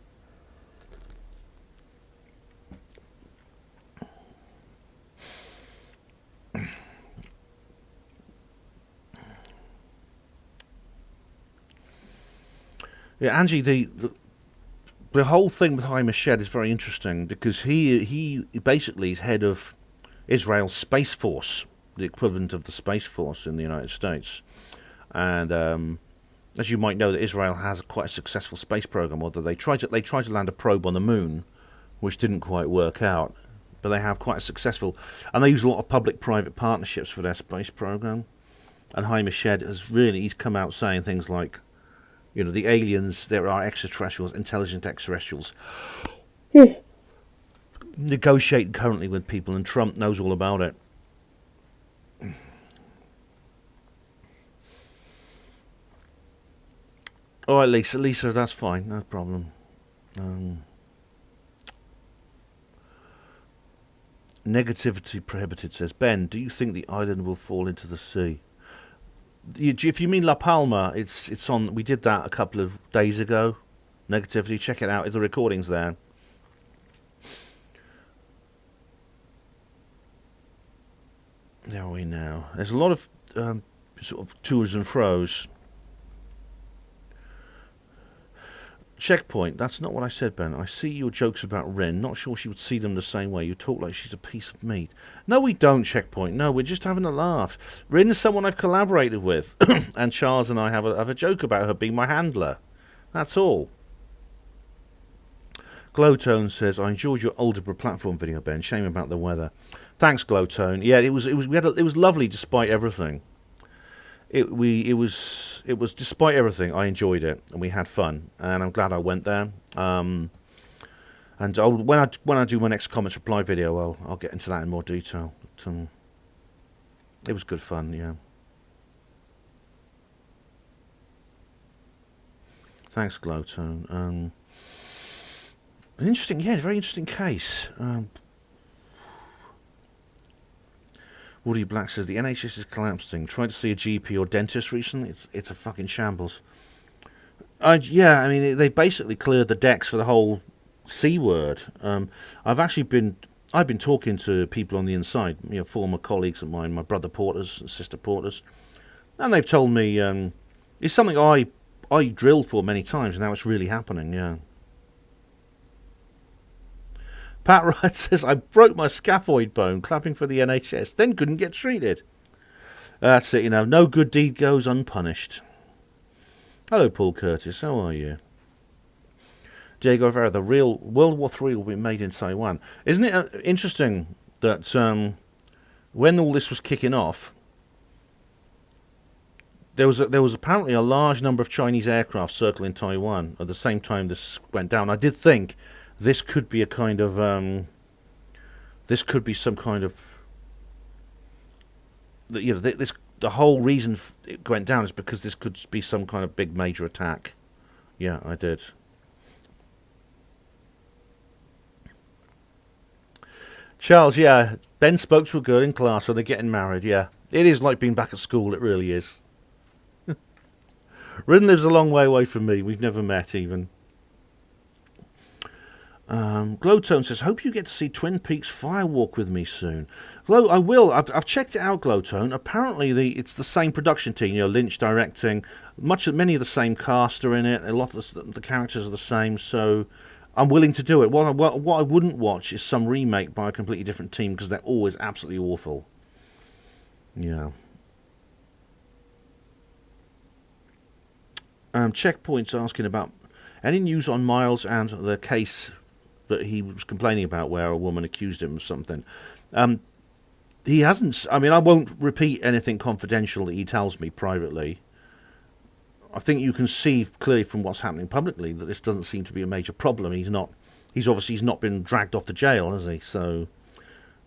Yeah, Angie, the whole thing with Haugen Shed is very interesting because he basically is head of Israel's Space Force, the equivalent of the Space Force in the United States. And as you might know, that Israel has quite a successful space program. Although they tried to land a probe on the moon, which didn't quite work out, but they have quite a successful, and they use a lot of public-private partnerships for their space program. And Haugen Shed he's come out saying things like, you know, the aliens, there are extraterrestrials, intelligent extraterrestrials, negotiating currently with people, and Trump knows all about it. All right, Lisa, that's fine, no problem. Negativity prohibited, says Ben. Do you think the island will fall into the sea? If you mean La Palma, it's on. We did that a couple of days ago. Negativity, check it out. The recording's there. There are we now. There's a lot of sort of tours and fros. Checkpoint. That's not what I said, Ben. I see your jokes about Ren. Not sure she would see them the same way. You talk like she's a piece of meat. No, we don't, Checkpoint. No, we're just having a laugh. Ren is someone I've collaborated with. And Charles and I have a joke about her being my handler. That's all. Glowtone says, I enjoyed your Algebra platform video, Ben. Shame about the weather. Thanks, Glowtone. Yeah, it was lovely despite everything. It was despite everything, I enjoyed it and we had fun, and I'm glad I went there. And when I do my next comments reply video, I'll get into that in more detail. But, it was good fun, yeah. Thanks, Glowtone. An interesting, very interesting case. Woody Black says the NHS is collapsing. Tried to see a GP or dentist recently. It's a fucking shambles. Yeah, I mean they basically cleared the decks for the whole C word. I've been talking to people on the inside, you know, former colleagues of mine, my brother porters and sister porters, and they've told me it's something I drilled for many times, and now it's really happening. Yeah. Pat Wright says, I broke my scaphoid bone clapping for the NHS, then couldn't get treated. That's it, you know, no good deed goes unpunished. Hello, Paul Curtis, how are you? Diego Rivera, the real World War III will be made in Taiwan. Isn't it interesting that when all this was kicking off, there was apparently a large number of Chinese aircraft circling Taiwan at the same time this went down. I did think this could be a kind of, this could be some kind of, you know, the whole reason it went down is because this could be some kind of big major attack. Yeah, I did. Charles, yeah, Ben's spokes were good in class, so they're getting married, yeah. It is like being back at school, it really is. Rin lives a long way away from me, we've never met even. Glowtone says, hope you get to see Twin Peaks Firewalk with me soon. I will. I've checked it out, Glowtone. Apparently, it's the same production team. You know, Lynch directing. Many of the same cast are in it. A lot of the characters are the same. So I'm willing to do it. What I wouldn't watch is some remake by a completely different team because they're always absolutely awful. Yeah. Checkpoint's asking about any news on Miles and the case that he was complaining about where a woman accused him of something. He hasn't. I mean, I won't repeat anything confidential that he tells me privately. I think you can see clearly from what's happening publicly that this doesn't seem to be a major problem. He's obviously not been dragged off to jail, has he? So,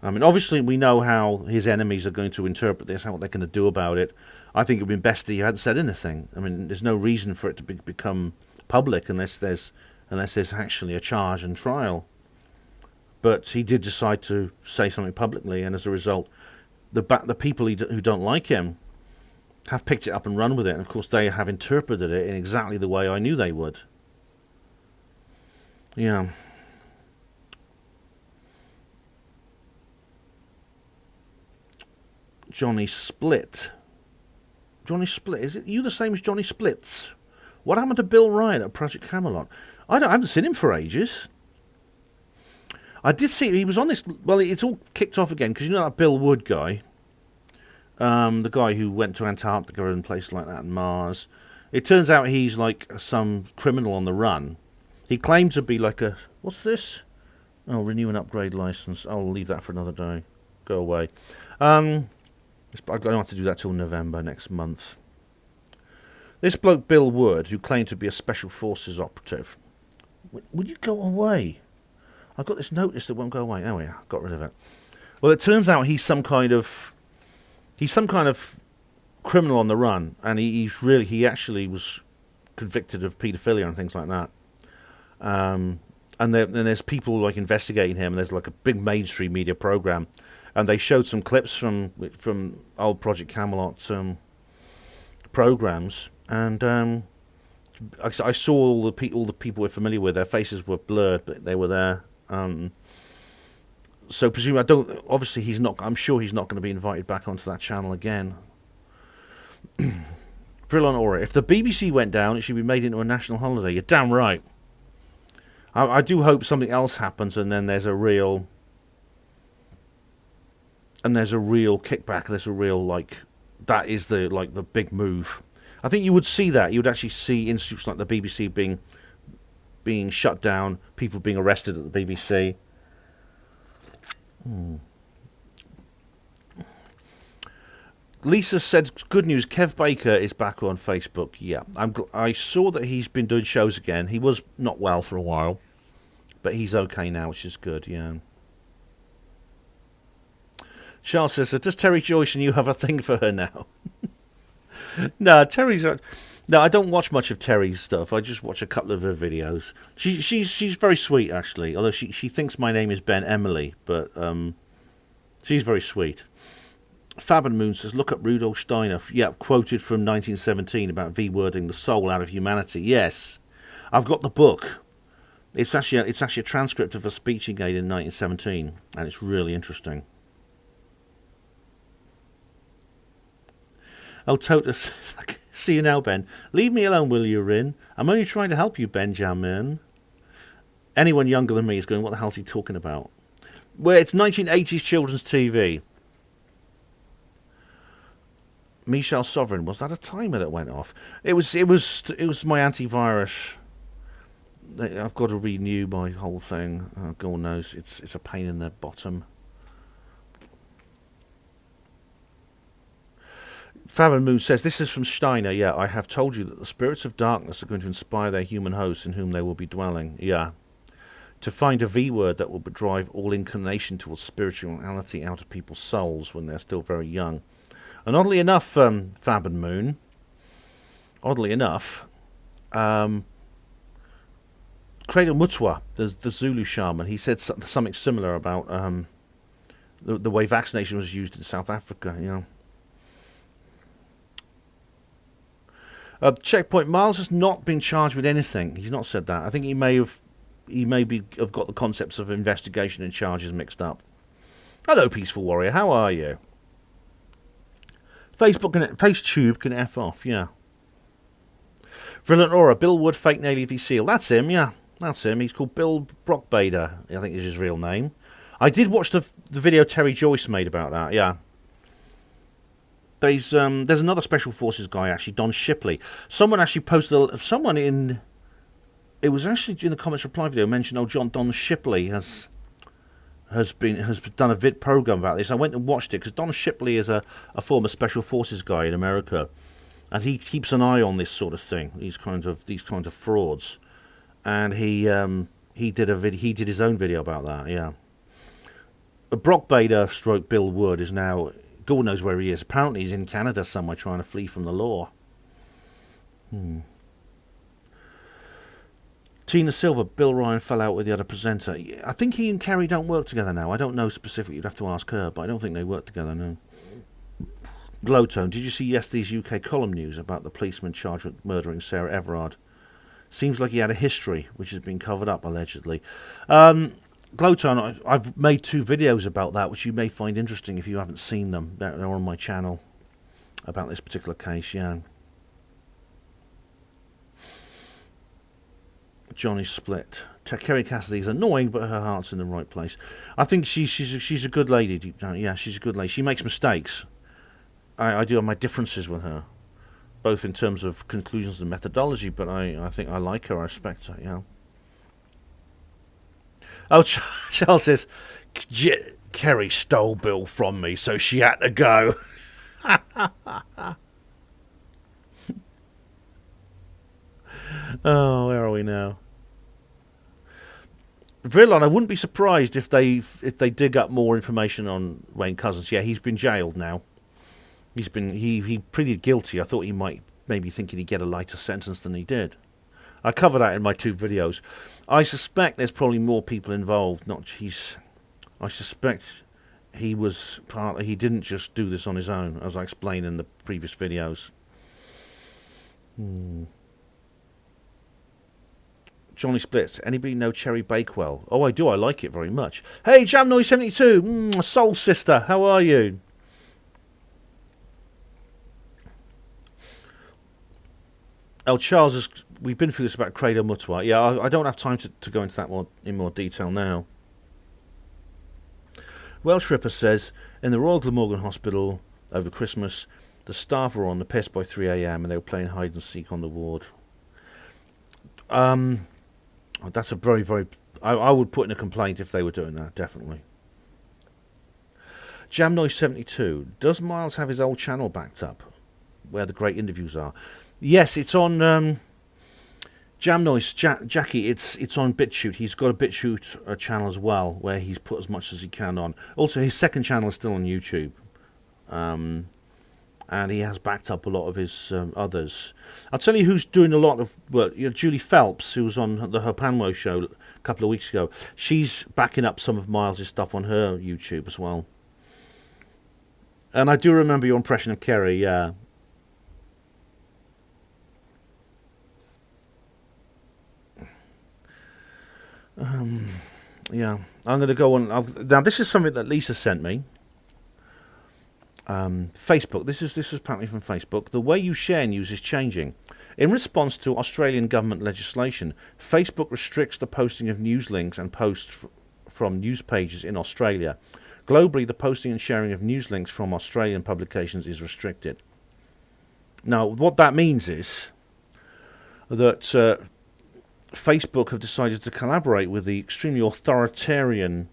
I mean, obviously we know how his enemies are going to interpret this, what they're going to do about it. I think it would be best that he hadn't said anything. I mean, there's no reason for it to become public unless there's actually a charge and trial. But he did decide to say something publicly, and as a result, the people who don't like him have picked it up and run with it. And of course, they have interpreted it in exactly the way I knew they would. Yeah. Johnny Split. Johnny Split. Is it you the same as Johnny Splits? What happened to Bill Ryan at Project Camelot? I haven't seen him for ages. I did see he was on this. Well, it's all kicked off again because you know that Bill Wood guy, the guy who went to Antarctica and places like that and Mars. It turns out he's like some criminal on the run. He claimed to be like a what's this? Oh, renew and upgrade license. I'll leave that for another day. Go away. I don't have to do that till November next month. This bloke Bill Wood, who claimed to be a special forces operative. Would you go away? I've got this notice that won't go away. Oh yeah, got rid of it. Well, it turns out he's some kind of criminal on the run, and he actually was convicted of paedophilia and things like that. And there's people like investigating him, and there's like a big mainstream media program, and they showed some clips from old Project Camelot programs, and I saw all the people we're familiar with. Their faces were blurred, but they were there. So presumably, obviously he's not. I'm sure he's not going to be invited back onto that channel again. Vrillon Aura. If the BBC went down, it should be made into a national holiday. You're damn right. I do hope something else happens, and then there's a real kickback. There's a real that is the big move. I think you would see that. You would actually see institutes like the BBC being shut down, people being arrested at the BBC. Lisa said, good news, Kev Baker is back on Facebook. Yeah, I saw that he's been doing shows again. He was not well for a while, but he's okay now, which is good, yeah. Charles says, so does Terry Joyce and you have a thing for her now? No, I don't watch much of Terry's stuff. I just watch a couple of her videos. She's very sweet, actually, although she thinks my name is Ben Emily, but she's very sweet. Fab and Moon says, look up Rudolf Steiner. Yeah, quoted from 1917 about V-wording the soul out of humanity. Yes, I've got the book. It's actually a transcript of a speech he gave in 1917, and it's really interesting. Oh, Totus, see you now, Ben. Leave me alone, will you, Rin? I'm only trying to help you, Benjamin. Anyone younger than me is going, what the hell's he talking about? Well, it's 1980s children's TV. Michelle Sovereign, was that a timer that went off? It was my antivirus. I've got to renew my whole thing. Oh, God knows, it's a pain in the bottom. Fab and Moon says, this is from Steiner. Yeah, I have told you that the spirits of darkness are going to inspire their human hosts in whom they will be dwelling. Yeah. To find a V-word that will drive all inclination towards spirituality out of people's souls when they're still very young. And oddly enough, Fab and Moon, Cradle Mutwa, the Zulu shaman, he said something similar about the way vaccination was used in South Africa, you know. Checkpoint Miles has not been charged with anything. He's not said that. I think he may have got the concepts of investigation and charges mixed up. Hello, Peaceful Warrior. How are you? FaceTube can F off, yeah. Brilliant Aura, Bill Wood, fake Navy SEAL. That's him, yeah. That's him. He's called Bill Brockbader, I think is his real name. I did watch the video Terry Joyce made about that, yeah. There's another Special Forces guy, actually, Don Shipley. Someone actually posted, it was actually in the comments reply video mentioned, Don Shipley has done a vid program about this. I went and watched it because Don Shipley is a former Special Forces guy in America, and he keeps an eye on this sort of thing, these kinds of frauds, and he did his own video about that. Yeah, Brock Bader / Bill Wood is now, God knows where he is. Apparently he's in Canada somewhere trying to flee from the law. Tina Silver, Bill Ryan fell out with the other presenter. I think he and Kerry don't work together now. I don't know specifically. You'd have to ask her, but I don't think they work together, no. Glowtone, did you see yesterday's UK column news about the policeman charged with murdering Sarah Everard? Seems like he had a history, which has been covered up, allegedly. Glowtone, I've made 2 videos about that, which you may find interesting if you haven't seen them. They're on my channel about this particular case, yeah. Johnny Split. Kerry Cassidy's annoying, but her heart's in the right place. I think she's a good lady. Deep down. Yeah, she's a good lady. She makes mistakes. I do have my differences with her, both in terms of conclusions and methodology. But I think I like her. I respect her. Yeah. Oh, Charles says Kerry stole Bill from me, so she had to go. Oh, where are we now? Vrilon, I wouldn't be surprised if they dig up more information on Wayne Couzens. Yeah, he's been jailed now. He pleaded guilty. I thought he might maybe thinking he'd get a lighter sentence than he did. I covered that in my 2 videos. I suspect there's probably more people involved. I suspect he was part. He didn't just do this on his own, as I explained in the previous videos. Johnny Splits. Anybody know Cherry Bakewell? Oh, I do. I like it very much. Hey, JamNoise72. Soul Sister. How are you? Oh, Charles, we've been through this about Credo Mutwa. Yeah, I don't have time to go into that in more detail now. Welsh Ripper says, in the Royal Glamorgan Hospital over Christmas, the staff were on the piss by 3 a.m. and they were playing hide and seek on the ward. That's a very, very... I would put in a complaint if they were doing that, definitely. JamNoise72. Does Miles have his old channel backed up, where the great interviews are? Yes, it's on JamNoise. Jackie, it's on BitChute. He's got a BitChute channel as well, where he's put as much as he can on. Also, his second channel is still on YouTube. And he has backed up a lot of his others. I'll tell you who's doing a lot of work. Julie Phelps, who was on the Herpanwo show a couple of weeks ago. She's backing up some of Miles' stuff on her YouTube as well. And I do remember your impression of Kerry, yeah. Yeah, I'm going to go on. Now, this is something that Lisa sent me. Facebook. This is apparently from Facebook. The way you share news is changing. In response to Australian government legislation, Facebook restricts the posting of news links and posts from news pages in Australia. Globally, the posting and sharing of news links from Australian publications is restricted. Now, what that means is that Facebook have decided to collaborate with the extremely authoritarian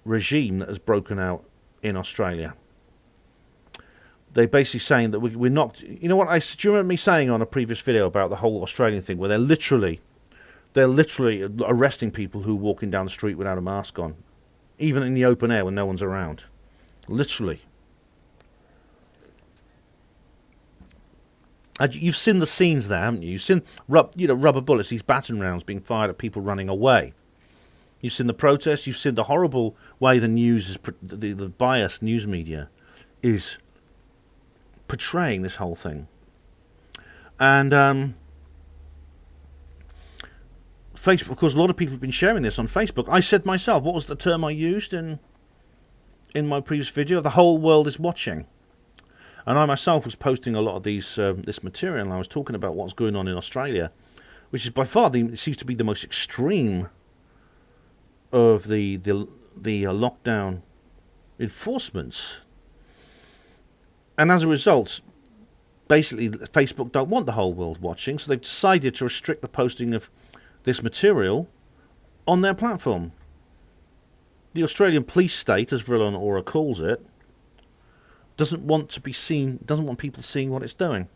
regime that has broken out in Australia. They're basically saying that we're not... You know what? Do you remember me saying on a previous video about the whole Australian thing, where they're literally arresting people who are walking down the street without a mask on, even in the open air when no one's around. Literally. And you've seen the scenes there, haven't you? You've seen rubber bullets, these baton rounds being fired at people running away. You've seen the protests. You've seen the horrible way the news is the biased news media is portraying this whole thing. And Facebook, of course, a lot of people have been sharing this on Facebook. I said myself, what was the term I used in my previous video? The whole world is watching. And I myself was posting a lot of this material, and I was talking about what's going on in Australia, which is by far seems to be the most extreme of the lockdown enforcements. And as a result, basically, Facebook don't want the whole world watching, so they've decided to restrict the posting of this material on their platform. The Australian police state, as Vrillon Aura calls it, doesn't want to be seen, doesn't want people seeing what it's doing.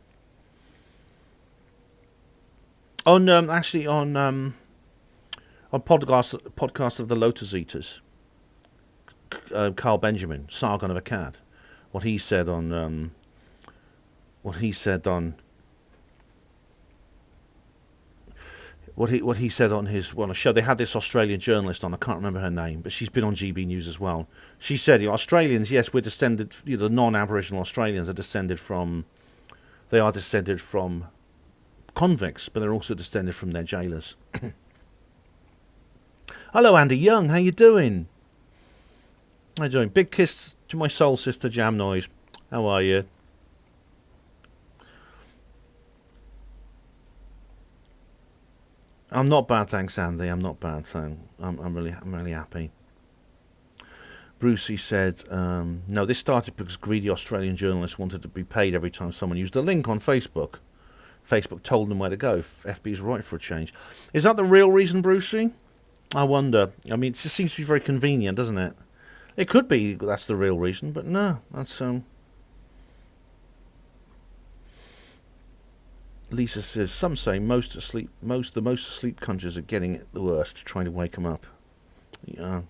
On podcast of the Lotus Eaters, Carl Benjamin, Sargon of Akkad, what he said on what he said on his show. They had this Australian journalist on. I can't remember her name, but she's been on GB News as well. She said, Australians, yes, we're descended. The non-Aboriginal Australians are descended from. They are descended from convicts, but they're also descended from their jailers. Hello, Andy Young. How you doing? How you doing? Big kiss to my soul sister, Jam Noise. How are you? I'm not bad, thanks, Andy. I'm not bad, so I'm really happy. Brucey said, no, this started because greedy Australian journalists wanted to be paid every time someone used a link on Facebook. Facebook told them where to go. FB's right for a change. Is that the real reason, Brucey? I wonder. I mean, it just seems to be very convenient, doesn't it? It could be that's the real reason, but no, that's Lisa says, some say the most asleep countries are getting it the worst, trying to wake them up. Yeah.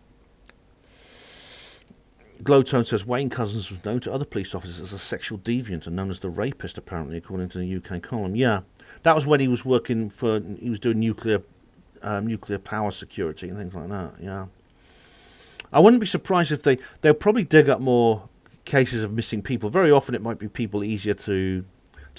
Glowtone says Wayne Couzens was known to other police officers as a sexual deviant and known as the rapist, apparently, according to the UK column. Yeah, that was when he was working for. He was doing nuclear power security and things like that. Yeah, I wouldn't be surprised if they'll probably dig up more cases of missing people. Very often, it might be people easier to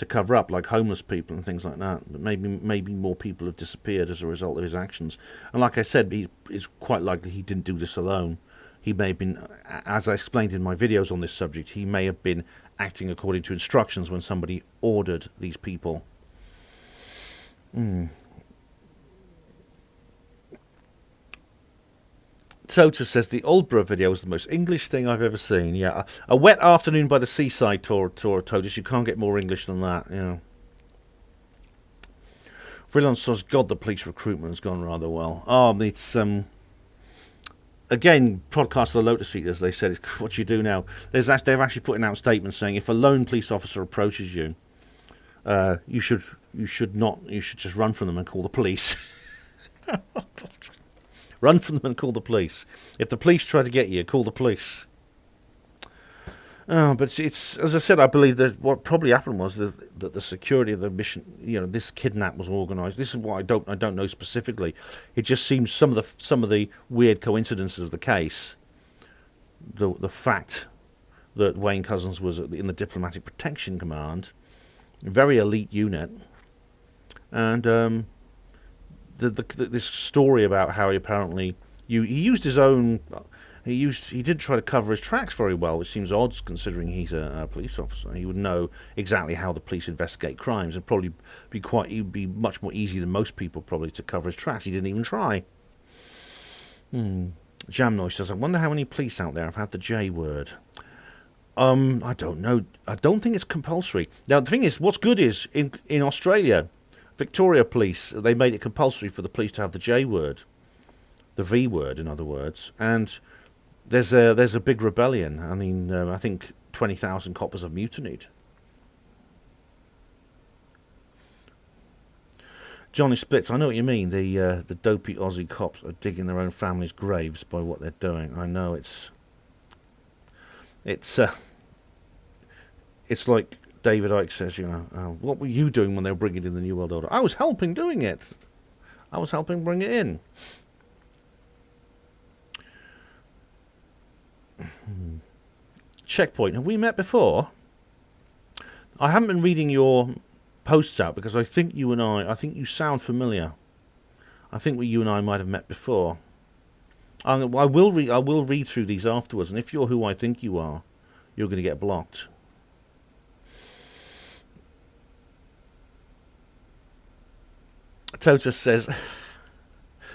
cover up, like homeless people and things like that. But maybe more people have disappeared as a result of his actions. And like I said, it's quite likely he didn't do this alone. He may have been, as I explained in my videos on this subject, he may have been acting according to instructions when somebody ordered these people. Tota says the Aldborough video was the most English thing I've ever seen. Yeah, a wet afternoon by the seaside tour Totus. You can't get more English than that. Yeah. Freelance says, God, the police recruitment has gone rather well. Oh, it's again, podcast of the Lotus Eaters, they said, it's what you do now. They've actually put out statements saying if a lone police officer approaches you, you should just run from them and call the police. Run from them and call the police. If the police try to get you, call the police. Oh, but it's as I said, I believe that what probably happened was that the security of the mission, this kidnap was organised. This is what I don't know specifically. It just seems some of the weird coincidences of the case. The fact that Wayne Couzens was in the Diplomatic Protection Command, a very elite unit, and this story about how he apparently he used his own. He did try to cover his tracks very well, which seems odd considering he's a police officer. He would know exactly how the police investigate crimes. It'd probably be much more easy than most people probably to cover his tracks. He didn't even try. Jam Noise says, I wonder how many police out there have had the J word. I don't know. I don't think it's compulsory. Now the thing is, what's good is in Australia, Victoria Police, they made it compulsory for the police to have the J word, the V word, in other words, and there's a big rebellion. I mean, I think 20,000 coppers have mutinied. Johnny Splits, I know what you mean. The dopey Aussie cops are digging their own families' graves by what they're doing. I know it's like David Icke says, what were you doing when they were bringing in the New World Order? I was helping doing it. I was helping bring it in. Checkpoint. Have we met before? I haven't been reading your posts out because I think you sound familiar. I think you and I might have met before. I will read through these afterwards, and if you're who I think you are, you're going to get blocked. Totus says,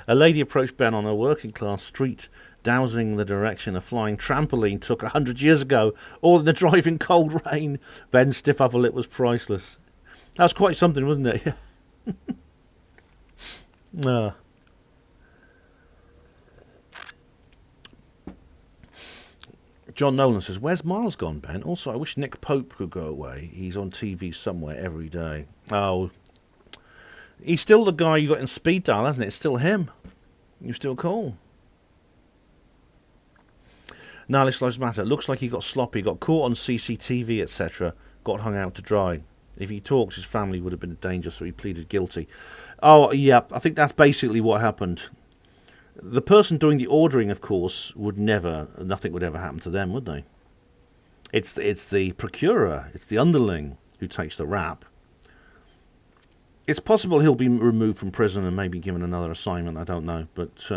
a lady approached Ben on a working class street, dousing the direction a flying trampoline took 100 years ago, all in the driving cold rain. Ben's stiff upper lip was priceless. That was quite something, wasn't it? John Nolan says, where's Miles gone, Ben? Also, I wish Nick Pope could go away. He's on TV somewhere every day. Oh, he's still the guy you got in Speed Dial, hasn't it? It's still him. You still cool. Knowledge Lives Matter. Looks like he got sloppy, got caught on CCTV, etc. Got hung out to dry. If he talks, his family would have been in danger, so he pleaded guilty. Oh, yeah, I think that's basically what happened. The person doing the ordering, of course, nothing would ever happen to them, would they? It's the procurer, it's the underling who takes the rap. It's possible he'll be removed from prison and maybe given another assignment, I don't know. But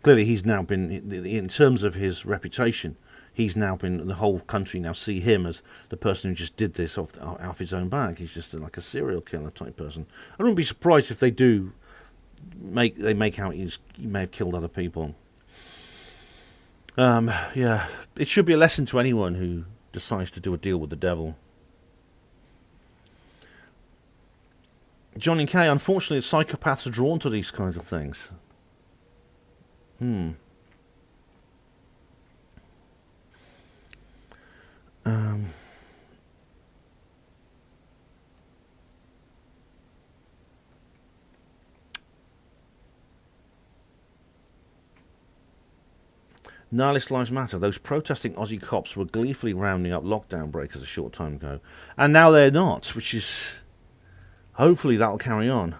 clearly he's now been, in terms of his reputation, the whole country now see him as the person who just did this off his own back. He's just like a serial killer type person. I wouldn't be surprised if they do they make out you may have killed other people. Yeah, it should be a lesson to anyone who decides to do a deal with the devil. Johnny K, unfortunately, psychopaths are drawn to these kinds of things. Nihilist Lives Matter. Those protesting Aussie cops were gleefully rounding up lockdown breakers a short time ago. And now they're not, which is... Hopefully that'll carry on.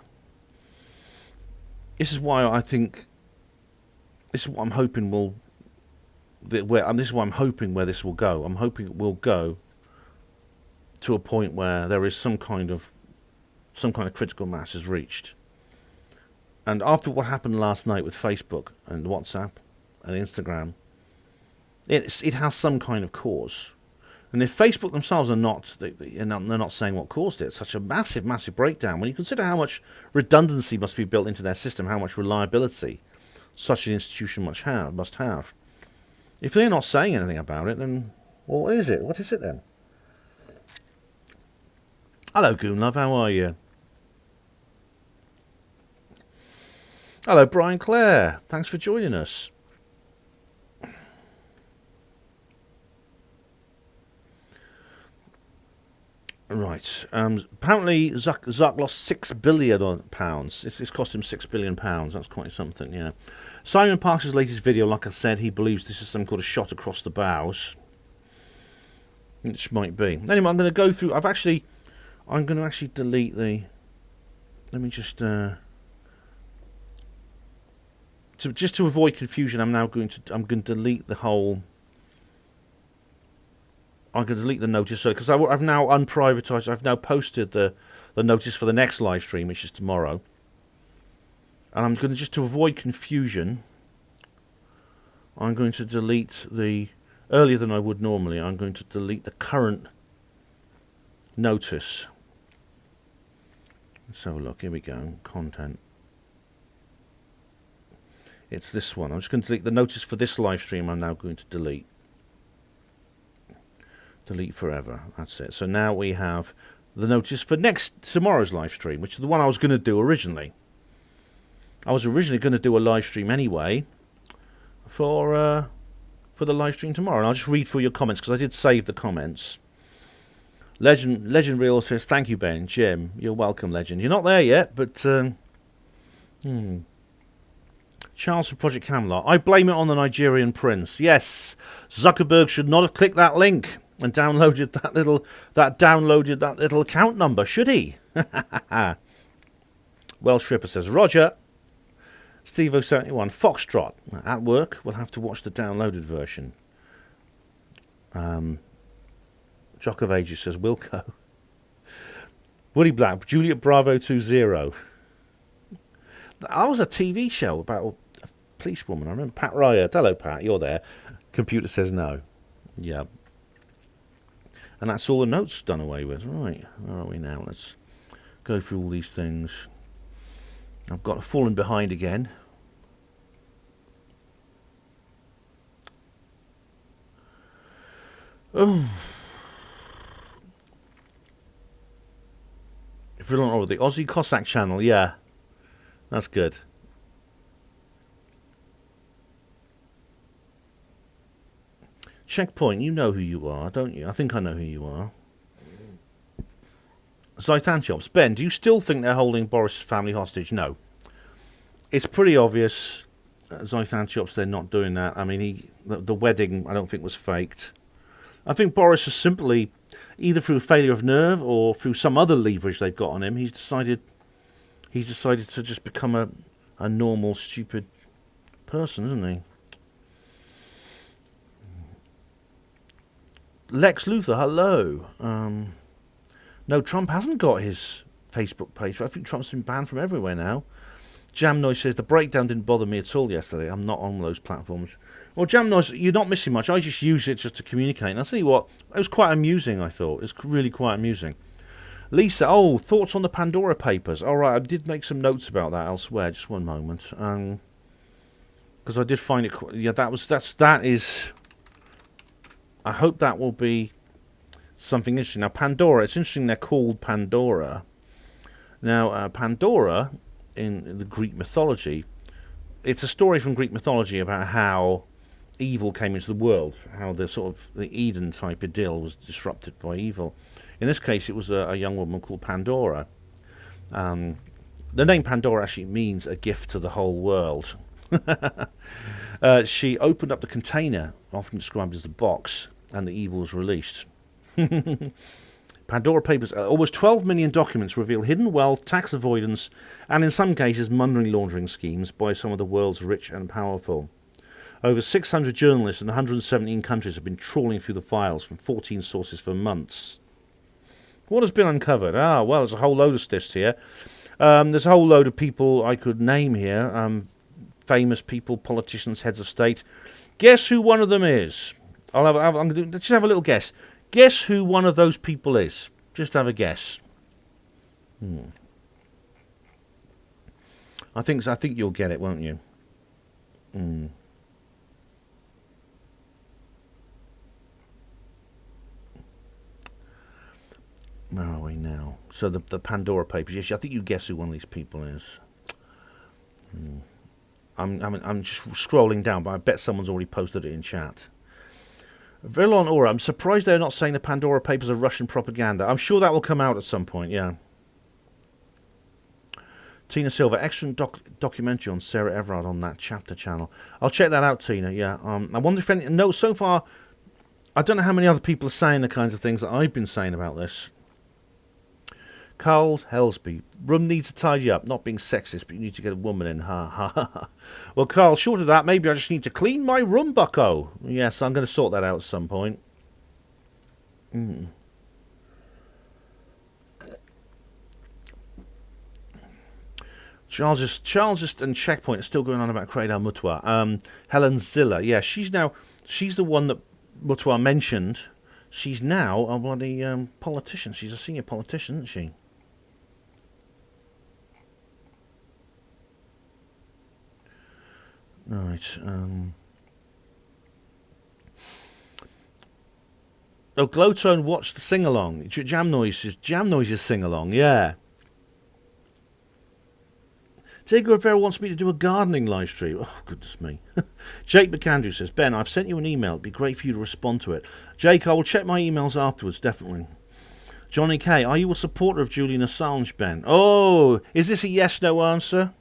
This is why I think... This is what I'm hoping will... This is why I'm hoping where this will go. I'm hoping it will go to a point where there is some kind of critical mass is reached. And after what happened last night with Facebook and WhatsApp and Instagram, it has some kind of cause. And if Facebook themselves are not, they're not saying what caused it, it's such a massive, massive breakdown. When you consider how much redundancy must be built into their system, how much reliability such an institution must have. If they're not saying anything about it, then well, what is it? What is it then? Hello, Goonlove, how are you? Hello, Brian Clare. Thanks for joining us. Right. Apparently, Zuck lost £6 billion. It's cost him £6 billion. That's quite something, yeah. Simon Parker's latest video, like I said, he believes this is some kind of shot across the bows. Which might be. Anyway, I'm going to go through... I'm going to actually delete the... Let me just... Just to avoid confusion, I'm going to delete the whole... I'm going to delete the notice, because I've now unprivatized. I've now posted the notice for the next live stream, which is tomorrow. And I'm going to, just to avoid confusion, I'm going to delete the, earlier than I would normally, I'm going to delete the current notice. Let's have a look. Here we go. Content. It's this one. I'm just going to delete the notice for this live stream. I'm now going to delete. Delete forever. That's it. So now we have the notice for tomorrow's live stream, which is the one I was going to do originally. I was originally going to do a live stream anyway for the live stream tomorrow. And I'll just read through your comments because I did save the comments. Legend Real says, thank you, Ben. Jim, you're welcome, Legend. You're not there yet, but Charles from Project Camelot. I blame it on the Nigerian prince. Yes, Zuckerberg should not have clicked that link and downloaded that little account number, should he? Welsh Ripper says, Roger. Steve071, Foxtrot. At work, we'll have to watch the downloaded version. Jock of Ages says, Wilco. Woody Black, Juliet Bravo 20. That was a TV show about a policewoman. I remember Pat Riot. Hello, Pat, you're there. Computer says no. Yeah. And that's all the notes done away with. Right, where are we now? Let's go through all these things. I've got fallen behind again. Oh. If you're not over the Aussie Cossack channel, yeah. That's good. Checkpoint, you know who you are, don't you? I think I know who you are. Zythanchops. Ben, do you still think they're holding Boris' family hostage? No. It's pretty obvious, Zythanchops, they're not doing that. I mean, the wedding, I don't think, was faked. I think Boris has simply, either through failure of nerve or through some other leverage they've got on him, he's decided to just become a normal, stupid person, isn't he? Lex Luthor, hello. No, Trump hasn't got his Facebook page. I think Trump's been banned from everywhere now. Jam Noise says, the breakdown didn't bother me at all yesterday. I'm not on those platforms. Well, Jam Noise, you're not missing much. I just use it just to communicate. And I'll tell you what, it was quite amusing, I thought. It's really quite amusing. Lisa, oh, thoughts on the Pandora Papers? All right, I did make some notes about that elsewhere. Just one moment, because I did find it. Yeah, that is. I hope that will be something interesting. Now, Pandora. It's interesting they're called Pandora. Now, Pandora in the Greek mythology. It's a story from Greek mythology about how evil came into the world, how the sort of the Eden type idyll was disrupted by evil. In this case, it was a young woman called Pandora. The name Pandora actually means a gift to the whole world. She opened up the container, often described as the box, and the evil was released. Pandora Papers, almost 12 million documents reveal hidden wealth, tax avoidance, and in some cases money laundering schemes by some of the world's rich and powerful. Over 600 journalists in 117 countries have been trawling through the files from 14 sources for months. What has been uncovered? Well, there's a whole load of stuff here. There's a whole load of people I could name here. Famous people, politicians, heads of state. Guess who one of them is? Let's just have a little guess. Guess who one of those people is? Just have a guess. I think you'll get it, won't you? Where are we now? So the Pandora Papers. Yes, I think you guess who one of these people is. I'm just scrolling down, but I bet someone's already posted it in chat. Vilon Aura, I'm surprised they're not saying the Pandora Papers are Russian propaganda. I'm sure that will come out at some point, yeah. Tina Silva, excellent documentary on Sarah Everard on that chapter channel. I'll check that out, Tina, yeah. I wonder if any... No, so far, I don't know how many other people are saying the kinds of things that I've been saying about this. Carl Helsby, room needs to tidy up. Not being sexist, but you need to get a woman in. Ha ha ha. Well, Carl, short of that, maybe I just need to clean my room, bucko. Yes, I'm going to sort that out at some point. Charles and Checkpoint are still going on about Credo Mutwa. Helen Ziller, yeah, she's the one that Mutwa mentioned. She's now a bloody politician. She's a senior politician, isn't she? Right. Oh, Glowtone watched the sing-along. Jam Noises sing-along, yeah. Diego Rivera wants me to do a gardening live stream. Oh, goodness me. Jake McAndrew says, Ben, I've sent you an email. It'd be great for you to respond to it. Jake, I will check my emails afterwards, definitely. Johnny K, are you a supporter of Julian Assange, Ben? Oh, is this a yes-no answer?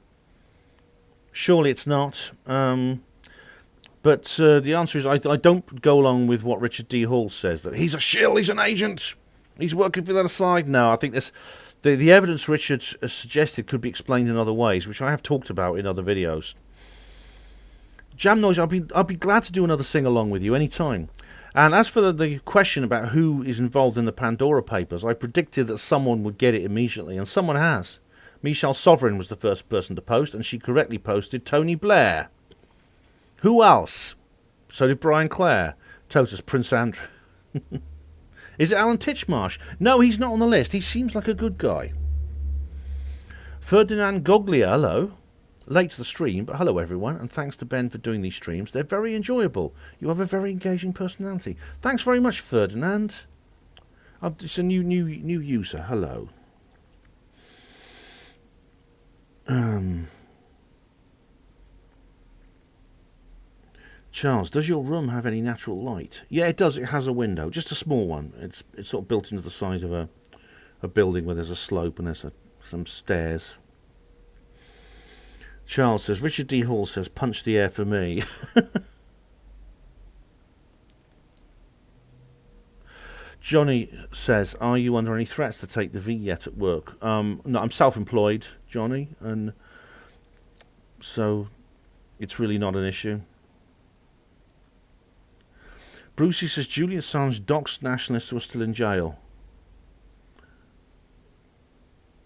Surely it's not. But the answer is I don't go along with what Richard D. Hall says, that he's a shill, he's an agent, he's working for the other side. No, I think this... The evidence Richard has suggested could be explained in other ways, which I have talked about in other videos. Jam Noise, I'll be glad to do another sing-along with you anytime. And as for the question about who is involved in the Pandora Papers, I predicted that someone would get it immediately, and someone has. Michelle Sovereign was the first person to post, and she correctly posted Tony Blair. Who else? So did Brian Clare. Totus Prince Andrew. Is it Alan Titchmarsh? No, he's not on the list. He seems like a good guy. Ferdinand Goglia, hello. Late to the stream, but hello everyone, and thanks to Ben for doing these streams. They're very enjoyable. You have a very engaging personality. Thanks very much, Ferdinand. It's a new user. Hello. Charles, does your room have any natural light? Yeah, it does. It has a window, just a small one. It's sort of built into the side of a building where there's a slope and there's some stairs. Charles says, Richard D. Hall says, punch the air for me. Johnny says, are you under any threats to take the V yet at work? No, I'm self-employed, Johnny, and so it's really not an issue. Brucey says, Julian Assange doxed nationalists who are still in jail.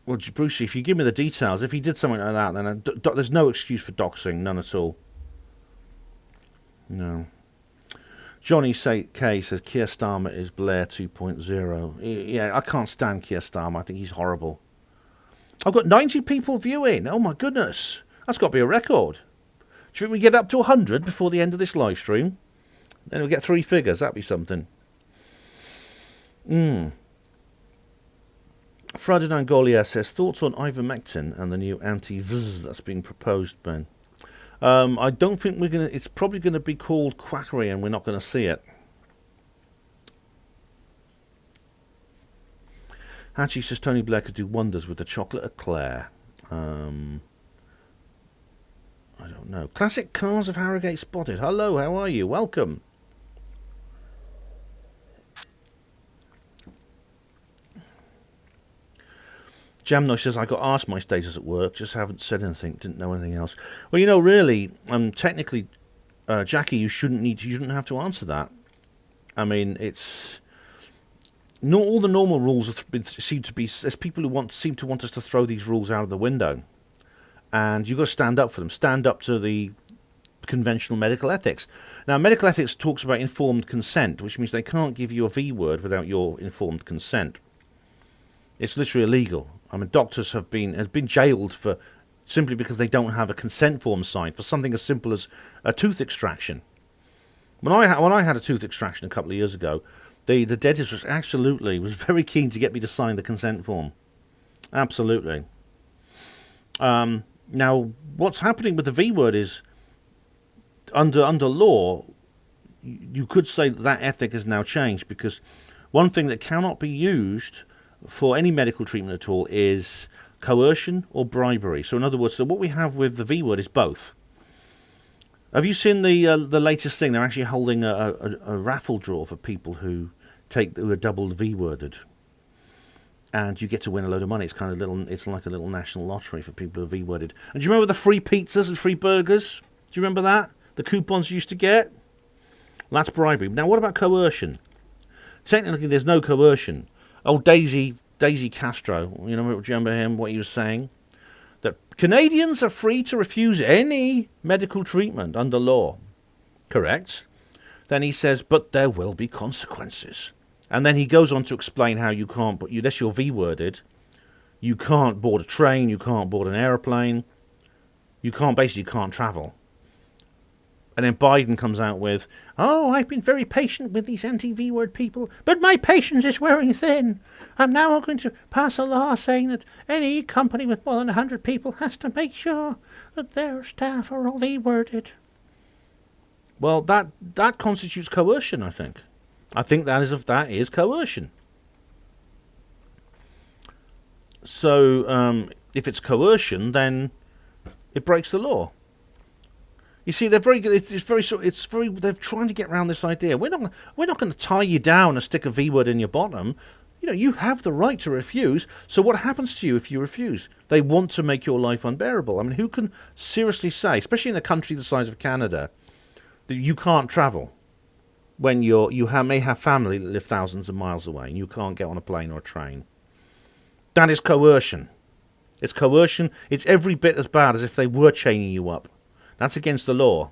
Well, Brucey, if you give me the details, if he did something like that, then there's no excuse for doxing, none at all. No. Johnny K says Keir Starmer is Blair 2.0. Yeah, I can't stand Keir Starmer. I think he's horrible. I've got 90 people viewing. Oh my goodness. That's got to be a record. Do you think we get up to 100 before the end of this live stream? Then we'll get 3 figures. That'd be something. Ferdinand Golier says, thoughts on ivermectin and the new anti-VZ that's being proposed, Ben? I don't think we're going to... It's probably going to be called quackery and we're not going to see it. Hatchie says Tony Blair could do wonders with the chocolate eclair. I don't know. Classic Cars of Harrogate spotted. Hello, how are you? Welcome. Jamno says, I got asked my status at work, just haven't said anything, didn't know anything else. Well, you know, really, technically, Jackie, you shouldn't have to answer that. I mean, it's... Not all the normal rules seem to be... There's people who seem to want us to throw these rules out of the window. And you've got to stand up for them. Stand up to the conventional medical ethics. Now, medical ethics talks about informed consent, which means they can't give you a V word without your informed consent. It's literally illegal. I mean, doctors have been jailed for simply because they don't have a consent form signed for something as simple as a tooth extraction. When I had a tooth extraction a couple of years ago, the dentist was very keen to get me to sign the consent form. Absolutely. Now, what's happening with the V word is, under law, you could say that ethic has now changed, because one thing that cannot be used for any medical treatment at all is coercion or bribery. So in other words, what we have with the V word is both. Have you seen the latest thing? They're actually holding a raffle draw for people who are double V worded, and you get to win a load of money. It's like a little national lottery for people who are V worded. And do you remember the free pizzas and free burgers? Do you remember that? The coupons you used to get? Well, that's bribery. Now, what about coercion? Technically, there's no coercion. Oh, Daisy Castro, do you remember him, what he was saying? That Canadians are free to refuse any medical treatment under law. Correct. Then he says, but there will be consequences. And then he goes on to explain how you can't, unless you're V-worded, you can't board a train, you can't board an aeroplane, you can't travel. And then Biden comes out with, oh, I've been very patient with these anti-V-word people, but my patience is wearing thin. I'm now going to pass a law saying that any company with more than 100 people has to make sure that their staff are all V-worded. Well, that constitutes coercion, I think. I think that is coercion. So, if it's coercion, then it breaks the law. You see, they're very good. They're trying to get around this idea. We're not going to tie you down and stick a V word in your bottom. You know, you have the right to refuse. So what happens to you if you refuse? They want to make your life unbearable. I mean, who can seriously say, especially in a country the size of Canada, that you can't travel when you may have family that live thousands of miles away and you can't get on a plane or a train? That is coercion. It's coercion. It's every bit as bad as if they were chaining you up. That's against the law.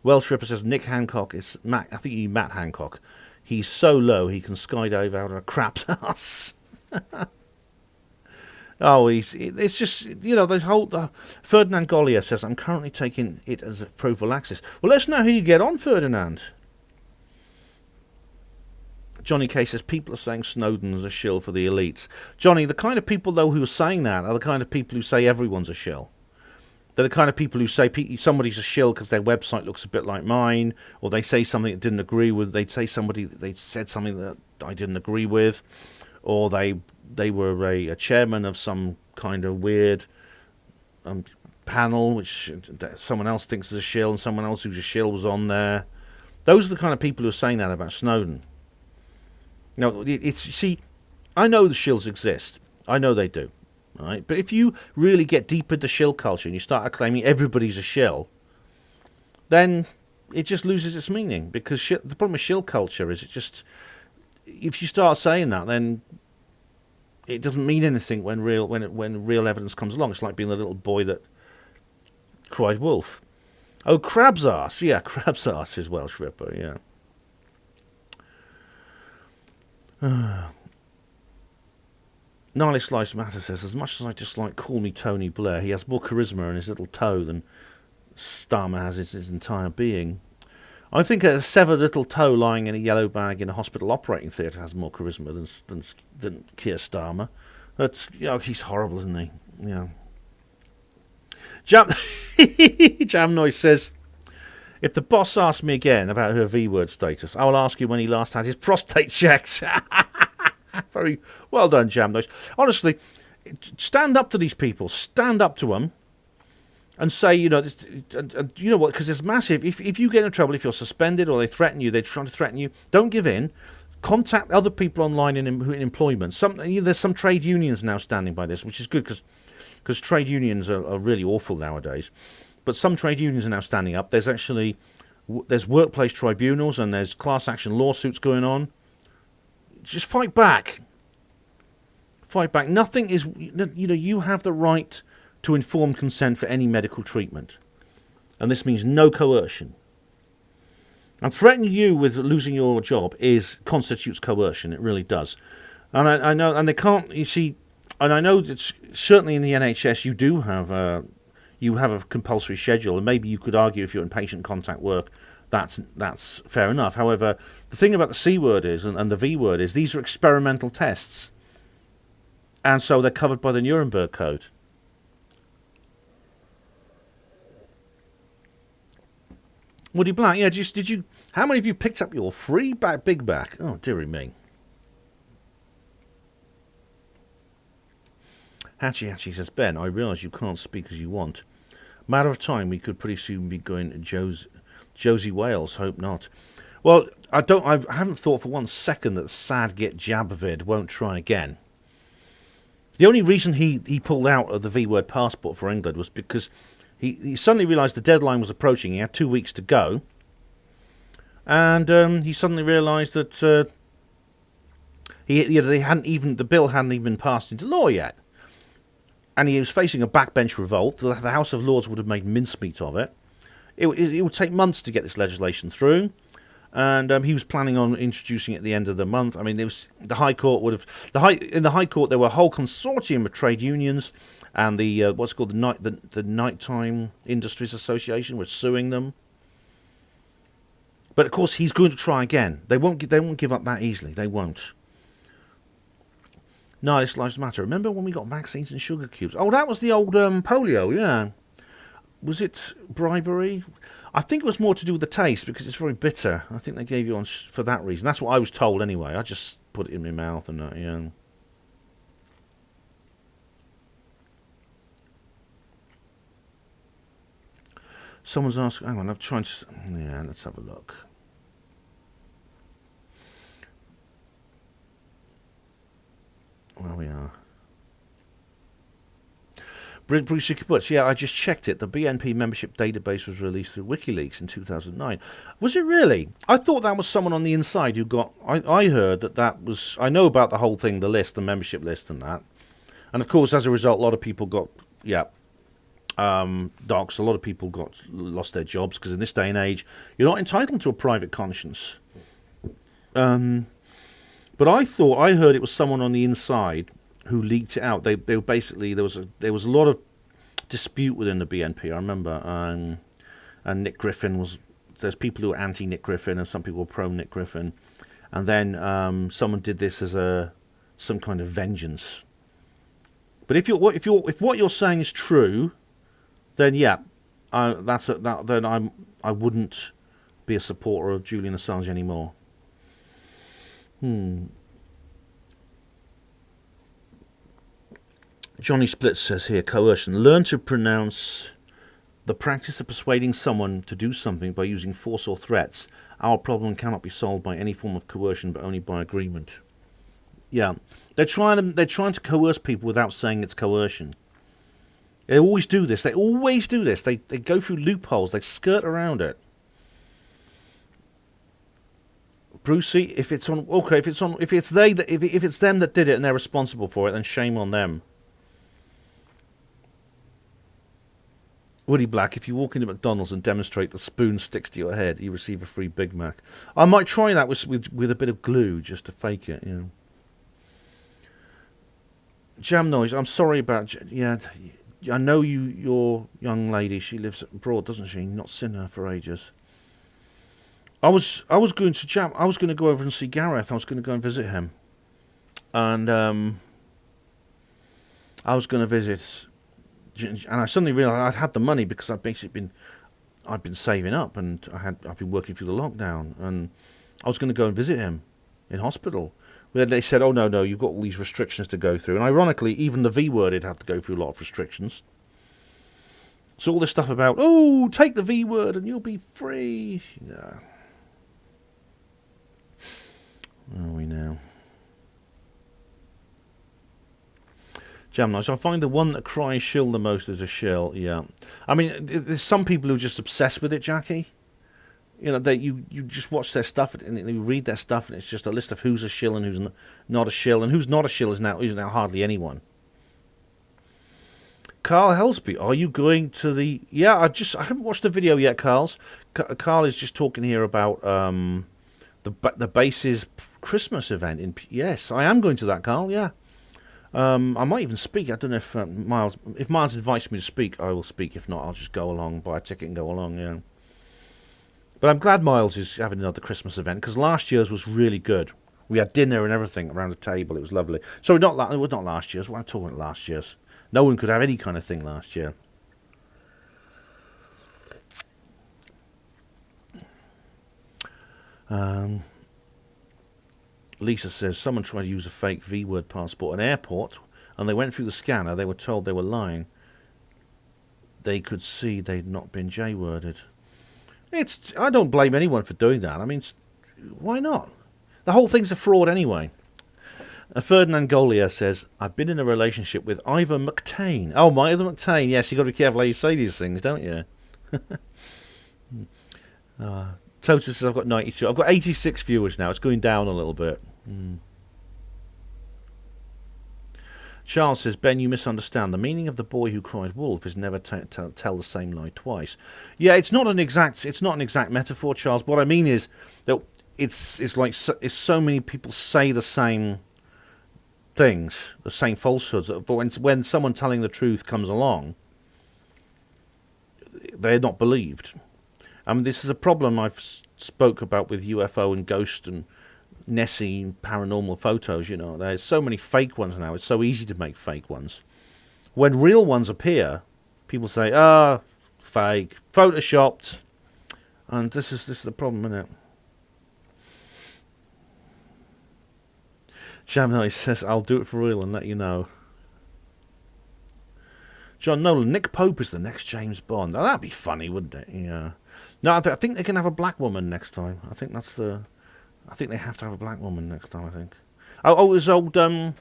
Welsh Ripper says Nick Hancock is Matt. I think you mean Matt Hancock. He's so low he can skydive out of a crap's ass. Oh, it's just, the Ferdinand Gollier says, I'm currently taking it as a prophylaxis. Well, let's know how you get on, Ferdinand. Johnny K says, people are saying Snowden's a shill for the elites. Johnny, the kind of people, though, who are saying that are the kind of people who say everyone's a shill. They're the kind of people who say somebody's a shill because their website looks a bit like mine, or they say something that didn't agree with. They said something that I didn't agree with, or they were a chairman of some kind of weird panel which someone else thinks is a shill, and someone else who's a shill was on there. Those are the kind of people who are saying that about Snowden. See, I know the shills exist. I know they do. Right? But if you really get deep into shill culture and you start claiming everybody's a shill, then it just loses its meaning. Because the problem with shill culture is if you start saying that, then it doesn't mean anything when real evidence comes along. It's like being the little boy that cried wolf. Oh, crab's arse. Yeah, crab's arse is Welsh Ripper, yeah. Gnarly Slice Matter says, as much as I dislike Call Me Tony Blair, he has more charisma in his little toe than Starmer has his entire being. I think a severed little toe lying in a yellow bag in a hospital operating theatre has more charisma than Keir Starmer. But, he's horrible, isn't he? Yeah. Jam Noise says, if the boss asks me again about her V-word status, I will ask you when he last had his prostate checked. Very well done, Jam Noise. Honestly, stand up to these people. Stand up to them. And say, you know what, because it's massive. If you get in trouble, if you're suspended or they threaten you, they're trying to threaten you, don't give in. Contact other people online in employment. There's some trade unions now standing by this, which is good because trade unions are really awful nowadays. But some trade unions are now standing up. There's workplace tribunals and there's class action lawsuits going on. Just fight back. Fight back. Nothing is, you have the right to informed consent for any medical treatment. And this means no coercion. And threatening you with losing your job constitutes coercion. It really does. And I know, and they can't, you see, and I know that certainly in the NHS you have a compulsory schedule, and maybe you could argue if you're in patient contact work, that's fair enough. However, the thing about the C word is, and the V word is, these are experimental tests. And so they're covered by the Nuremberg Code. Woody Black, yeah, did you? How many of you picked up your free big back? Oh, dearie me. Hatchy says, Ben, I realise you can't speak as you want. Matter of time, we could pretty soon be going to Josie Wales. Hope not. Well, I haven't thought for 1 second that sad git Jabvid won't try again. The only reason he pulled out of the V-word passport for England was because he suddenly realised the deadline was approaching. He had 2 weeks to go. And he suddenly realised that the bill hadn't even been passed into law yet. And he was facing a backbench revolt. The House of Lords would have made mincemeat of it. It would take months to get this legislation through. And he was planning on introducing it at the end of the month. I mean, the High Court would have... In the High Court, there were a whole consortium of trade unions, and the what's called the Nighttime Industries Association was suing them. But of course, he's going to try again. They won't give up that easily. They won't. No, this lives matter. Remember when we got vaccines and sugar cubes? Oh, that was the old polio. Yeah. Was it bribery? I think it was more to do with the taste because it's very bitter. I think they gave you on for that reason. That's what I was told anyway. I just put it in my mouth and that. Yeah. Someone's asking, hang on, I'm trying to... Yeah, let's have a look. Where we are. Bruce Puts, yeah, I just checked it. The BNP membership database was released through WikiLeaks in 2009. Was it really? I thought that was someone on the inside who got... I heard that was... I know about the whole thing, the list, the membership list and that. And of course, as a result, a lot of people got... Yeah. Docs, a lot of people lost their jobs because in this day and age you're not entitled to a private conscience. But I heard it was someone on the inside who leaked it out. They were basically there was a lot of dispute within the BNP. I remember, and Nick Griffin there's people who are anti Nick Griffin and some people were pro Nick Griffin, and then someone did this as some kind of vengeance. But if what you're saying is true, then yeah, then I wouldn't be a supporter of Julian Assange anymore. Johnny Splits says here, coercion. Learn to pronounce the practice of persuading someone to do something by using force or threats. Our problem cannot be solved by any form of coercion, but only by agreement. Yeah, they're trying to coerce people without saying it's coercion. They always do this. They go through loopholes. They skirt around it. Brucey, if it's them that did it and they're responsible for it, then shame on them. Woody Black, if you walk into McDonald's and demonstrate the spoon sticks to your head, you receive a free Big Mac. I might try that with a bit of glue just to fake it, you know. Jam Noise, I'm sorry about... Yeah, I know your young lady, she lives abroad, doesn't she? Not seen her for ages. I was going to go over and see Gareth. I was going to go and visit him. And I was going to visit... And I suddenly realised I'd had the money because I'd basically been saving up, and I've been working through the lockdown, and I was going to go and visit him in hospital. But they said, "Oh no, you've got all these restrictions to go through." And ironically, even the V word had to go through a lot of restrictions. So all this stuff about, "Oh, take the V word and you'll be free." Yeah. Where are we now? Jam Nice. I find the one that cries shill the most is a shill. Yeah, I mean, there's some people who are just obsessed with it, Jackie. You know, you just watch their stuff and you read their stuff, and it's just a list of who's a shill and who's not a shill, and who's not a shill is now hardly anyone. Carl Helsby, are you going to the? Yeah, I haven't watched the video yet. Carl is just talking here about the base's Christmas event. Yes, I am going to that, Carl. Yeah. I might even speak. I don't know if Miles invites me to speak, I will speak. If not, I'll just go along, buy a ticket and go along, yeah. But I'm glad Miles is having another Christmas event, because last year's was really good. We had dinner and everything around the table. It was lovely. So it was not last year's. What I'm talking about last year's. No one could have any kind of thing last year. Lisa says, someone tried to use a fake V-word passport at an airport, and they went through the scanner. They were told they were lying. They could see they'd not been J-worded. I don't blame anyone for doing that. I mean, why not? The whole thing's a fraud anyway. Ferdinand Golia says, I've been in a relationship with Ivor McTain. Oh, my Ivor McTain. Yes, you've got to be careful how you say these things, don't you? Total says, I've got 92. I've got 86 viewers now. It's going down a little bit. Charles says, Ben, you misunderstand. The meaning of the boy who cries wolf is never tell the same lie twice. Yeah, it's not an exact metaphor, Charles. What I mean is that it's like so many people say the same things, the same falsehoods. But when someone telling the truth comes along, they're not believed. I mean, this is a problem I've spoke about with UFO and ghost and Nessie and paranormal photos. You know, there's so many fake ones now. It's so easy to make fake ones. When real ones appear, people say, fake, photoshopped. And this is the problem, isn't it? Jamnai says, I'll do it for real and let you know. John Nolan, Nick Pope is the next James Bond. Now, that'd be funny, wouldn't it? Yeah. No, I think they can have a black woman next time. I think they have to have a black woman next time, I think. It was old Keir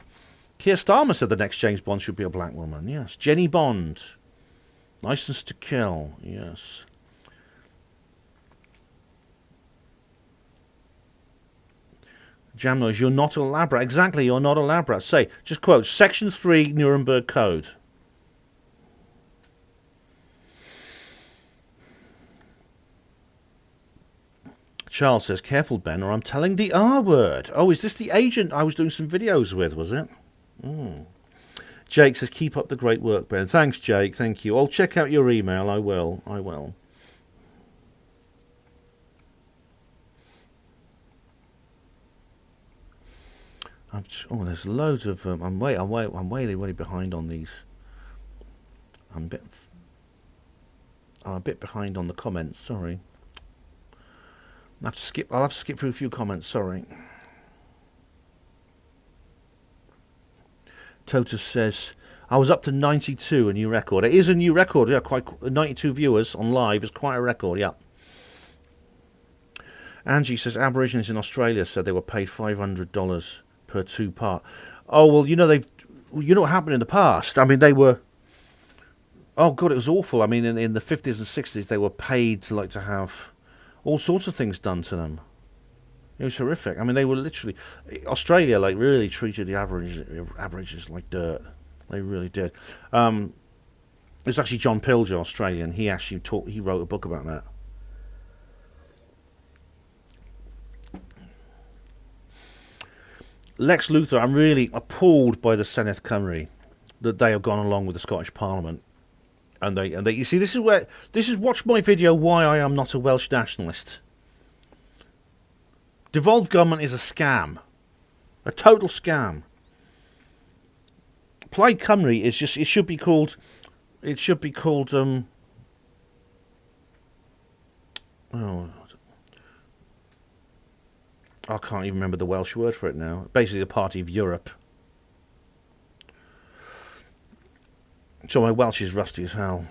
Starmer said the next James Bond should be a black woman. Yes. Jenny Bond. License to Kill. Yes. Jam Noise, you're not a labrat. Exactly, you're not a labrat. Say, just quote, Section 3 Nuremberg Code. Charles says, careful, Ben, or I'm telling the R word. Oh, is this the agent I was doing some videos with, was it? Jake says, keep up the great work, Ben. Thanks, Jake. Thank you. I'll check out your email. I will. There's loads of... I'm way behind on these. I'm a bit behind on the comments, sorry. I'll have to skip through a few comments, sorry. Totus says, I was up to 92, a new record. It is a new record, yeah, 92 viewers on live is quite a record, yeah. Angie says, Aborigines in Australia said they were paid $500 per 2-part. Oh, well, you know what happened in the past? I mean, they were... Oh, God, it was awful. I mean, in the 50s and 60s, they were paid to have... all sorts of things done to them. It was horrific. I mean, they were literally... Australia, really treated the Aborigines like dirt. They really did. It's actually John Pilger, Australian. He actually he wrote a book about that. Lex Luthor, I'm really appalled by the Senedd Cymru that they have gone along with the Scottish Parliament. And they you see, this is watch my video why I am not a Welsh nationalist. Devolved government is a scam. A total scam. Plaid Cymru is just, it should be called I can't even remember the Welsh word for it now. Basically the Party of Europe. So my Welsh is rusty as hell.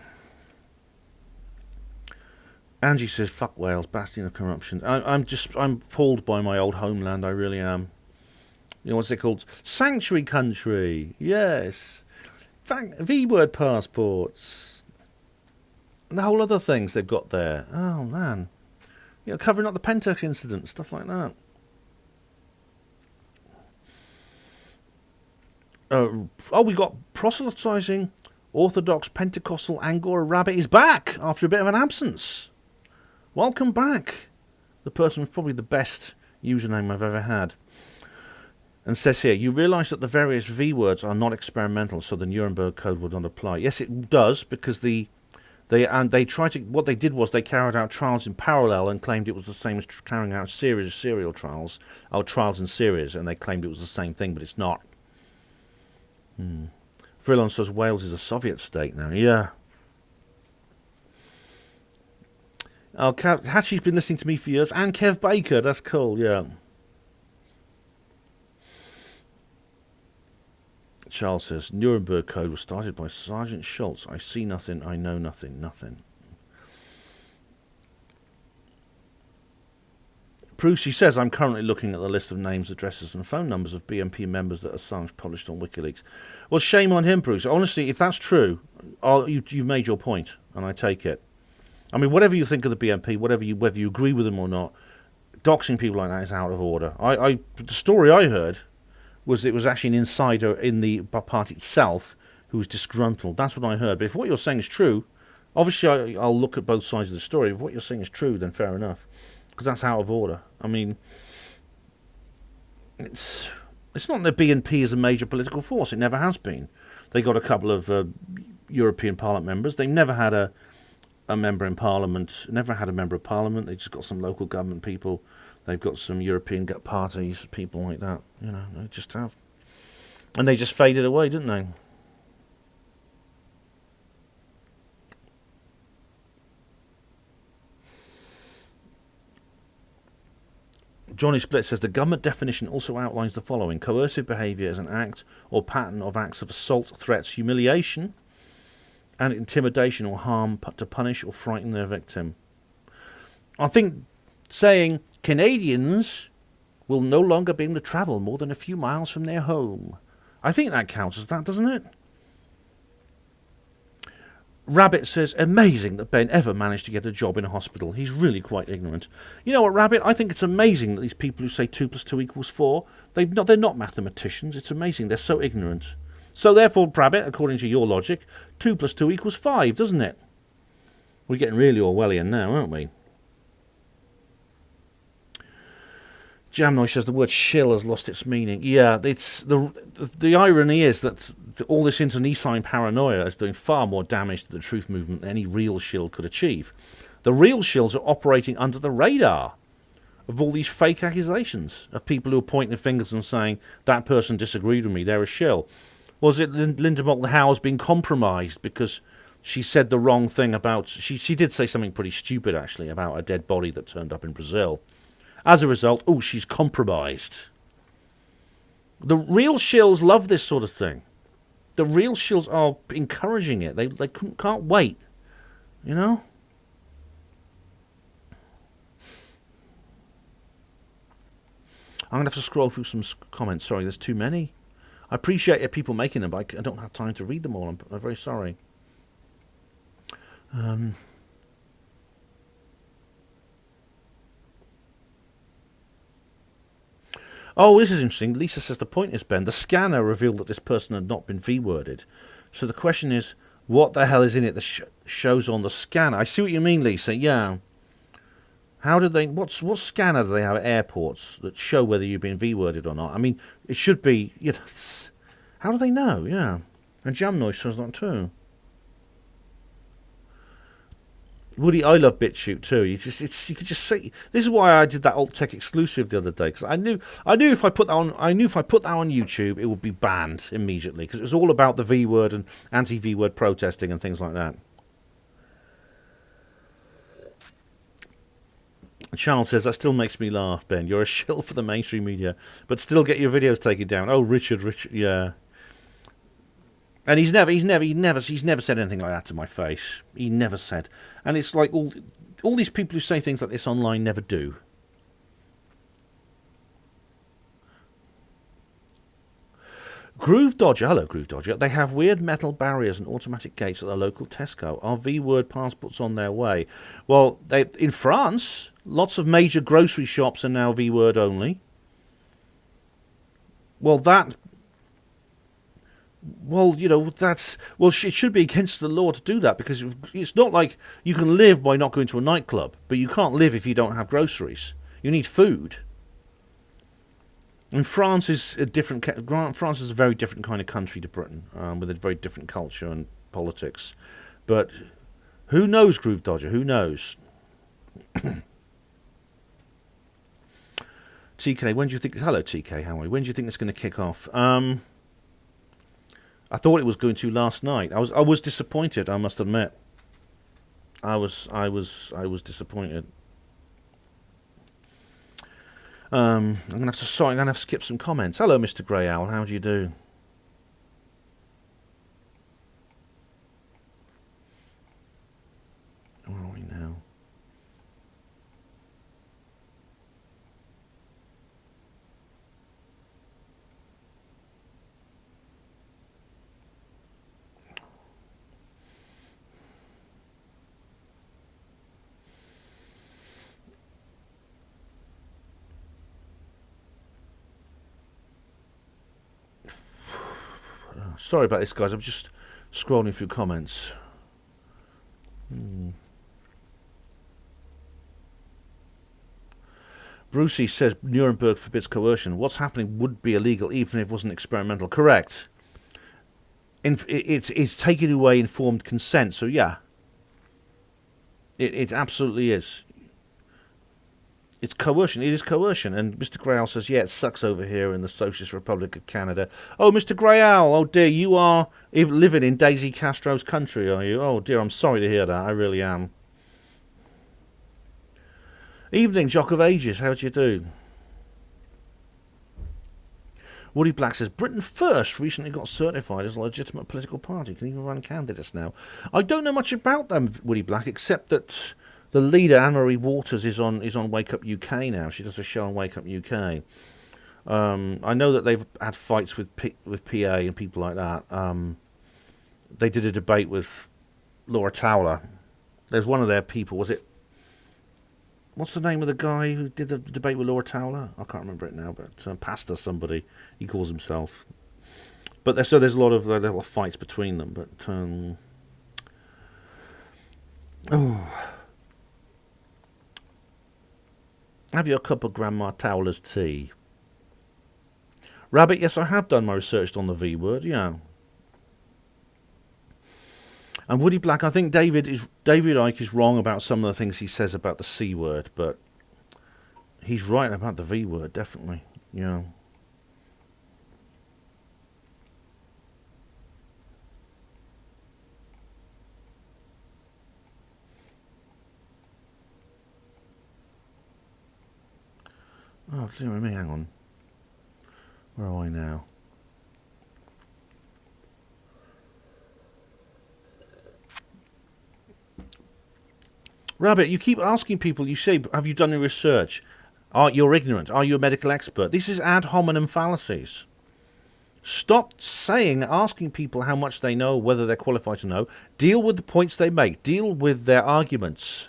Angie says, fuck Wales, bastion of corruption. I'm appalled by my old homeland, I really am. You know, what's it called? Sanctuary country, yes. V-word passports. And the whole other things they've got there. Oh, man. You know, covering up the Pentuck incident, stuff like that. We got proselytizing Orthodox Pentecostal Angora Rabbit is back after a bit of an absence. Welcome back. The person with probably the best username I've ever had. And says here, you realise that the various V words are not experimental, so the Nuremberg Code would not apply. Yes, it does, because what they did was they carried out trials in parallel and claimed it was the same as carrying out serial trials, or trials in series, and they claimed it was the same thing, but it's not. Vrillon says Wales is a Soviet state now. Yeah. Oh, Hatchie's been listening to me for years. And Kev Baker, that's cool, yeah. Charles says, Nuremberg Code was started by Sergeant Schultz. I see nothing, I know nothing, nothing. Brucey says, I'm currently looking at the list of names, addresses and phone numbers of BNP members that Assange published on WikiLeaks. Well, shame on him, Bruce. Honestly, if that's true, you've made your point, and I take it. I mean, whatever you think of the BNP, whether you agree with them or not, doxing people like that is out of order. The story I heard was it was actually an insider in the party itself who was disgruntled. That's what I heard. But if what you're saying is true, obviously I'll look at both sides of the story. If what you're saying is true, then fair enough. Because that's out of order. I mean, it's not that BNP is a major political force. It never has been. They got a couple of European Parliament members. They never had a member in Parliament. Never had a member of Parliament. They just got some local government people. They've got some European parties, people like that. You know, they just have. And they just faded away, didn't they? Johnny Split says the government definition also outlines the following. Coercive behaviour is an act or pattern of acts of assault, threats, humiliation, and intimidation or harm to punish or frighten their victim. I think saying Canadians will no longer be able to travel more than a few miles from their home. I think that counts as that, doesn't it? Rabbit says, amazing that Ben ever managed to get a job in a hospital. He's really quite ignorant. You know what, Rabbit? I think it's amazing that these people who say 2 + 2 = 4, they're not mathematicians. It's amazing. They're so ignorant. So therefore, Rabbit, according to your logic, 2 + 2 = 5, doesn't it? We're getting really Orwellian now, aren't we? Jamnoy says the word shill has lost its meaning. Yeah, it's the irony is that all this internecine paranoia is doing far more damage to the truth movement than any real shill could achieve. The real shills are operating under the radar of all these fake accusations of people who are pointing fingers and saying, that person disagreed with me, they're a shill. Was it Linda Moulton Howe's been compromised because she said the wrong thing about... She did say something pretty stupid, actually, about a dead body that turned up in Brazil. As a result, she's compromised. The real shills love this sort of thing. The real shills are encouraging it. They can't wait, you know? I'm going to have to scroll through some comments. Sorry, there's too many. I appreciate people making them, but I don't have time to read them all. I'm very sorry. Oh, this is interesting. Lisa says the point is, Ben, the scanner revealed that this person had not been V-worded. So the question is, What the hell is in it that shows on the scanner? I see what you mean, Lisa. Yeah. How do they? What scanner do they have at airports that show whether you've been V-worded or not? I mean, it should be. You know, how do they know? Yeah. And Jam Noise says that too. Woody, I love BitChute too. You could just see. This is why I did that Alt Tech exclusive the other day, because I knew if I put that on, YouTube, it would be banned immediately, because it was all about the V word and anti-V word protesting and things like that. Charles says, that still makes me laugh, Ben. You're a shill for the mainstream media, but still get your videos taken down. Oh, Richard, yeah. And he's never said anything like that to my face. He never said. And it's like all these people who say things like this online never do. Groove Dodger, hello Groove Dodger. They have weird metal barriers and automatic gates at the local Tesco. Are V-word passports on their way? Well, in France, lots of major grocery shops are now V-word only. Well, it should be against the law to do that, because it's not like you can live by not going to a nightclub, but you can't live if you don't have groceries. You need food. And France is a very different kind of country to Britain, with a very different culture and politics. But who knows, Groove Dodger? Who knows? TK, when do you think? Hello, TK. How are you? When do you think it's going to kick off? I thought it was going to last night. I was disappointed, I must admit. I was disappointed. I'm gonna have to skip some comments. Hello, Mr. Grey Owl. How do you do? Where are we now? Sorry about this, guys. I'm just scrolling through comments. Brucey says Nuremberg forbids coercion. What's happening would be illegal even if it wasn't experimental. Correct. It's taking away informed consent. So yeah, it absolutely is. It's coercion. It is coercion. And Mr. Grey Owl says, yeah, it sucks over here in the Socialist Republic of Canada. Oh, Mr. Grey Owl, oh dear, you are living in Daisy Castro's country, are you? Oh dear, I'm sorry to hear that. I really am. Evening, Jock of Ages. How do you do? Woody Black says, Britain First recently got certified as a legitimate political party. Can even run candidates now. I don't know much about them, Woody Black, except that the leader, Anne-Marie Waters, is on Wake Up UK now. She does a show on Wake Up UK. I know that they've had fights with PA and people like that. They did a debate with Laura Towler. There's one of their people, was it? What's the name of the guy who did the debate with Laura Towler? I can't remember it now, but Pastor somebody, he calls himself. But there's a lot of little fights between them. But have you a cup of Grandma Towler's tea? Rabbit, yes, I have done my research on the V word, yeah. And Woody Black, I think David Icke is wrong about some of the things he says about the C word, but he's right about the V word, definitely, yeah. Oh, dear me, hang on. Where are I now? Rabbit, you keep asking people, you say, have you done your research? You're ignorant. Are you a medical expert? This is ad hominem fallacies. Stop asking people how much they know, whether they're qualified to know. Deal with the points they make. Deal with their arguments.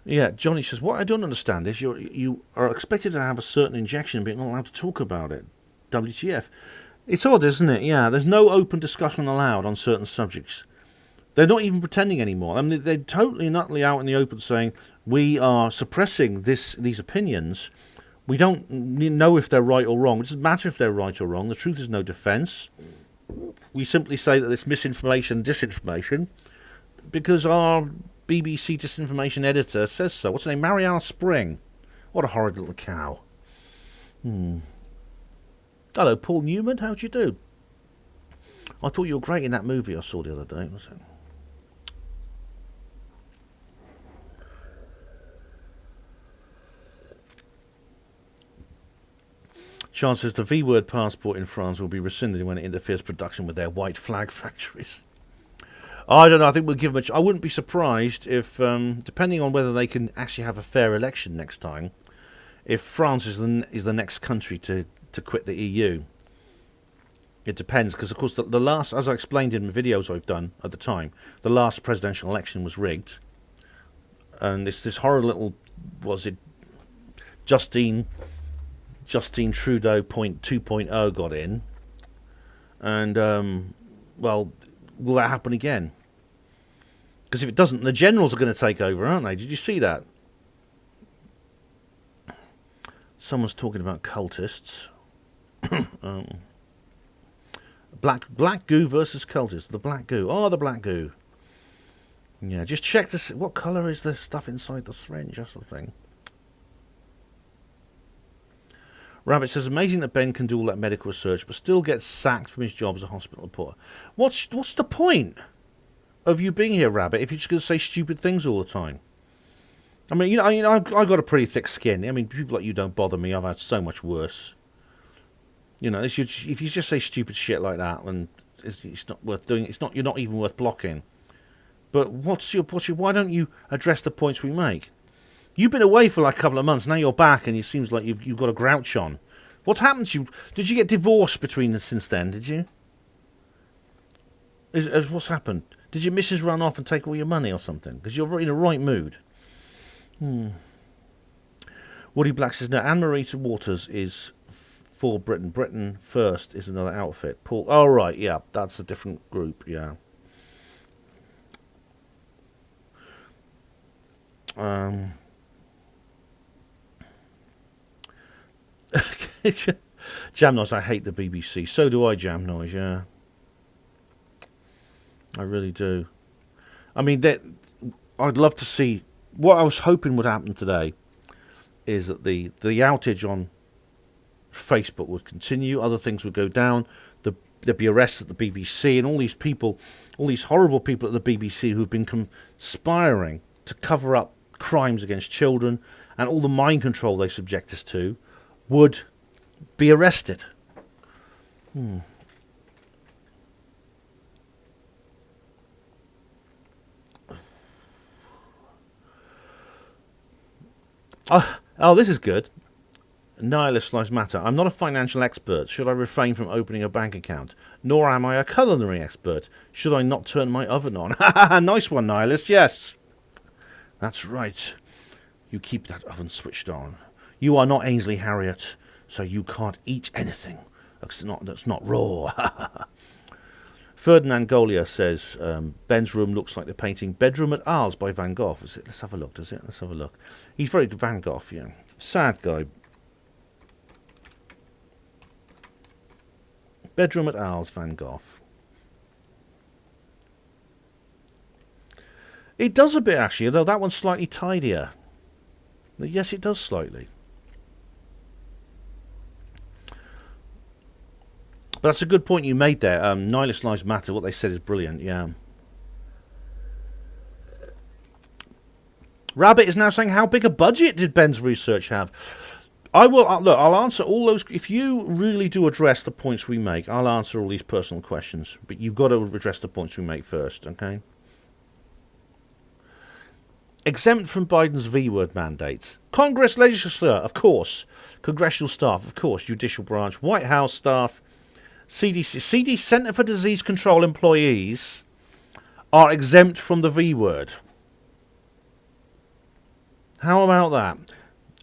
Yeah, Johnny says, what I don't understand is you are expected to have a certain injection, but you're not allowed to talk about it. WTF. It's odd, isn't it? Yeah, there's no open discussion allowed on certain subjects. They're not even pretending anymore. I mean, they're totally and utterly out in the open saying, we are suppressing these opinions. We don't know if they're right or wrong. It doesn't matter if they're right or wrong. The truth is no defence. We simply say that it's misinformation and disinformation because our BBC disinformation editor says so. What's her name? Marianne Spring. What a horrid little cow. Hello, Paul Newman. How'd you do? I thought you were great in that movie I saw the other day. Was it? Charles says the V-word passport in France will be rescinded when it interferes production with their white flag factories. I don't know. I think we'll give them I wouldn't be surprised if, depending on whether they can actually have a fair election next time, if France is the next country to quit the EU. It depends, because of course the last, as I explained in the videos I've done at the time, the last presidential election was rigged, and it's this horrible little, was it Justin Trudeau 2.0 got in, and well, will that happen again? Because if it doesn't, the generals are going to take over, aren't they? Did you see that? Someone's talking about cultists. Black goo versus cultists. The black goo. Oh, the black goo. Yeah, just check to see what colour is the stuff inside the syringe. That's the thing. Rabbit says, amazing that Ben can do all that medical research, but still gets sacked from his job as a hospital reporter. What's the point of you being here, Rabbit, if you're just going to say stupid things all the time? I mean, I've got a pretty thick skin. I mean, people like you don't bother me. I've had so much worse. You know, if you just say stupid shit like that, then it's not worth doing. You're not even worth blocking. But what's your? Why don't you address the points we make? You've been away for like a couple of months. Now you're back, and it seems like you've got a grouch on. What's happened to you? Did you get divorced since then? Did you? What's happened? Did your missus run off and take all your money or something? Because you're in a right mood. Woody Black says, no, Anne-Marie Waters is for Britain. Britain First is another outfit. Paul, oh, right, yeah, that's a different group, yeah. Jam Noise, I hate the BBC. So do I, Jam Noise, yeah. I really do. I mean, I'd love to see... What I was hoping would happen today is that the outage on Facebook would continue, other things would go down, there'd be arrests at the BBC, and all these people, all these horrible people at the BBC who've been conspiring to cover up crimes against children and all the mind control they subject us to would be arrested. Oh, this is good. Nihilist Lives Matter. I'm not a financial expert. Should I refrain from opening a bank account? Nor am I a culinary expert. Should I not turn my oven on? Nice one, Nihilist. Yes. That's right. You keep that oven switched on. You are not Ainsley Harriott, so you can't eat anything that's not raw. Ferdinand Golia says, Ben's room looks like the painting Bedroom at Arles by Van Gogh. Is it? Let's have a look, does it? Let's have a look. He's very good, Van Gogh, yeah. Sad guy. Bedroom at Arles, Van Gogh. It does a bit, actually, though that one's slightly tidier. Yes, it does slightly. But that's a good point you made there. Nihilist Lives Matter, what they said is brilliant, yeah. Rabbit is now saying, how big a budget did Ben's research have? I'll answer all those. If you really do address the points we make, I'll answer all these personal questions. But you've got to address the points we make first, okay? Exempt from Biden's V-word mandates. Congress legislature, of course. Congressional staff, of course. Judicial branch. White House staff. CDC, Center for Disease Control employees are exempt from the V-word. How about that?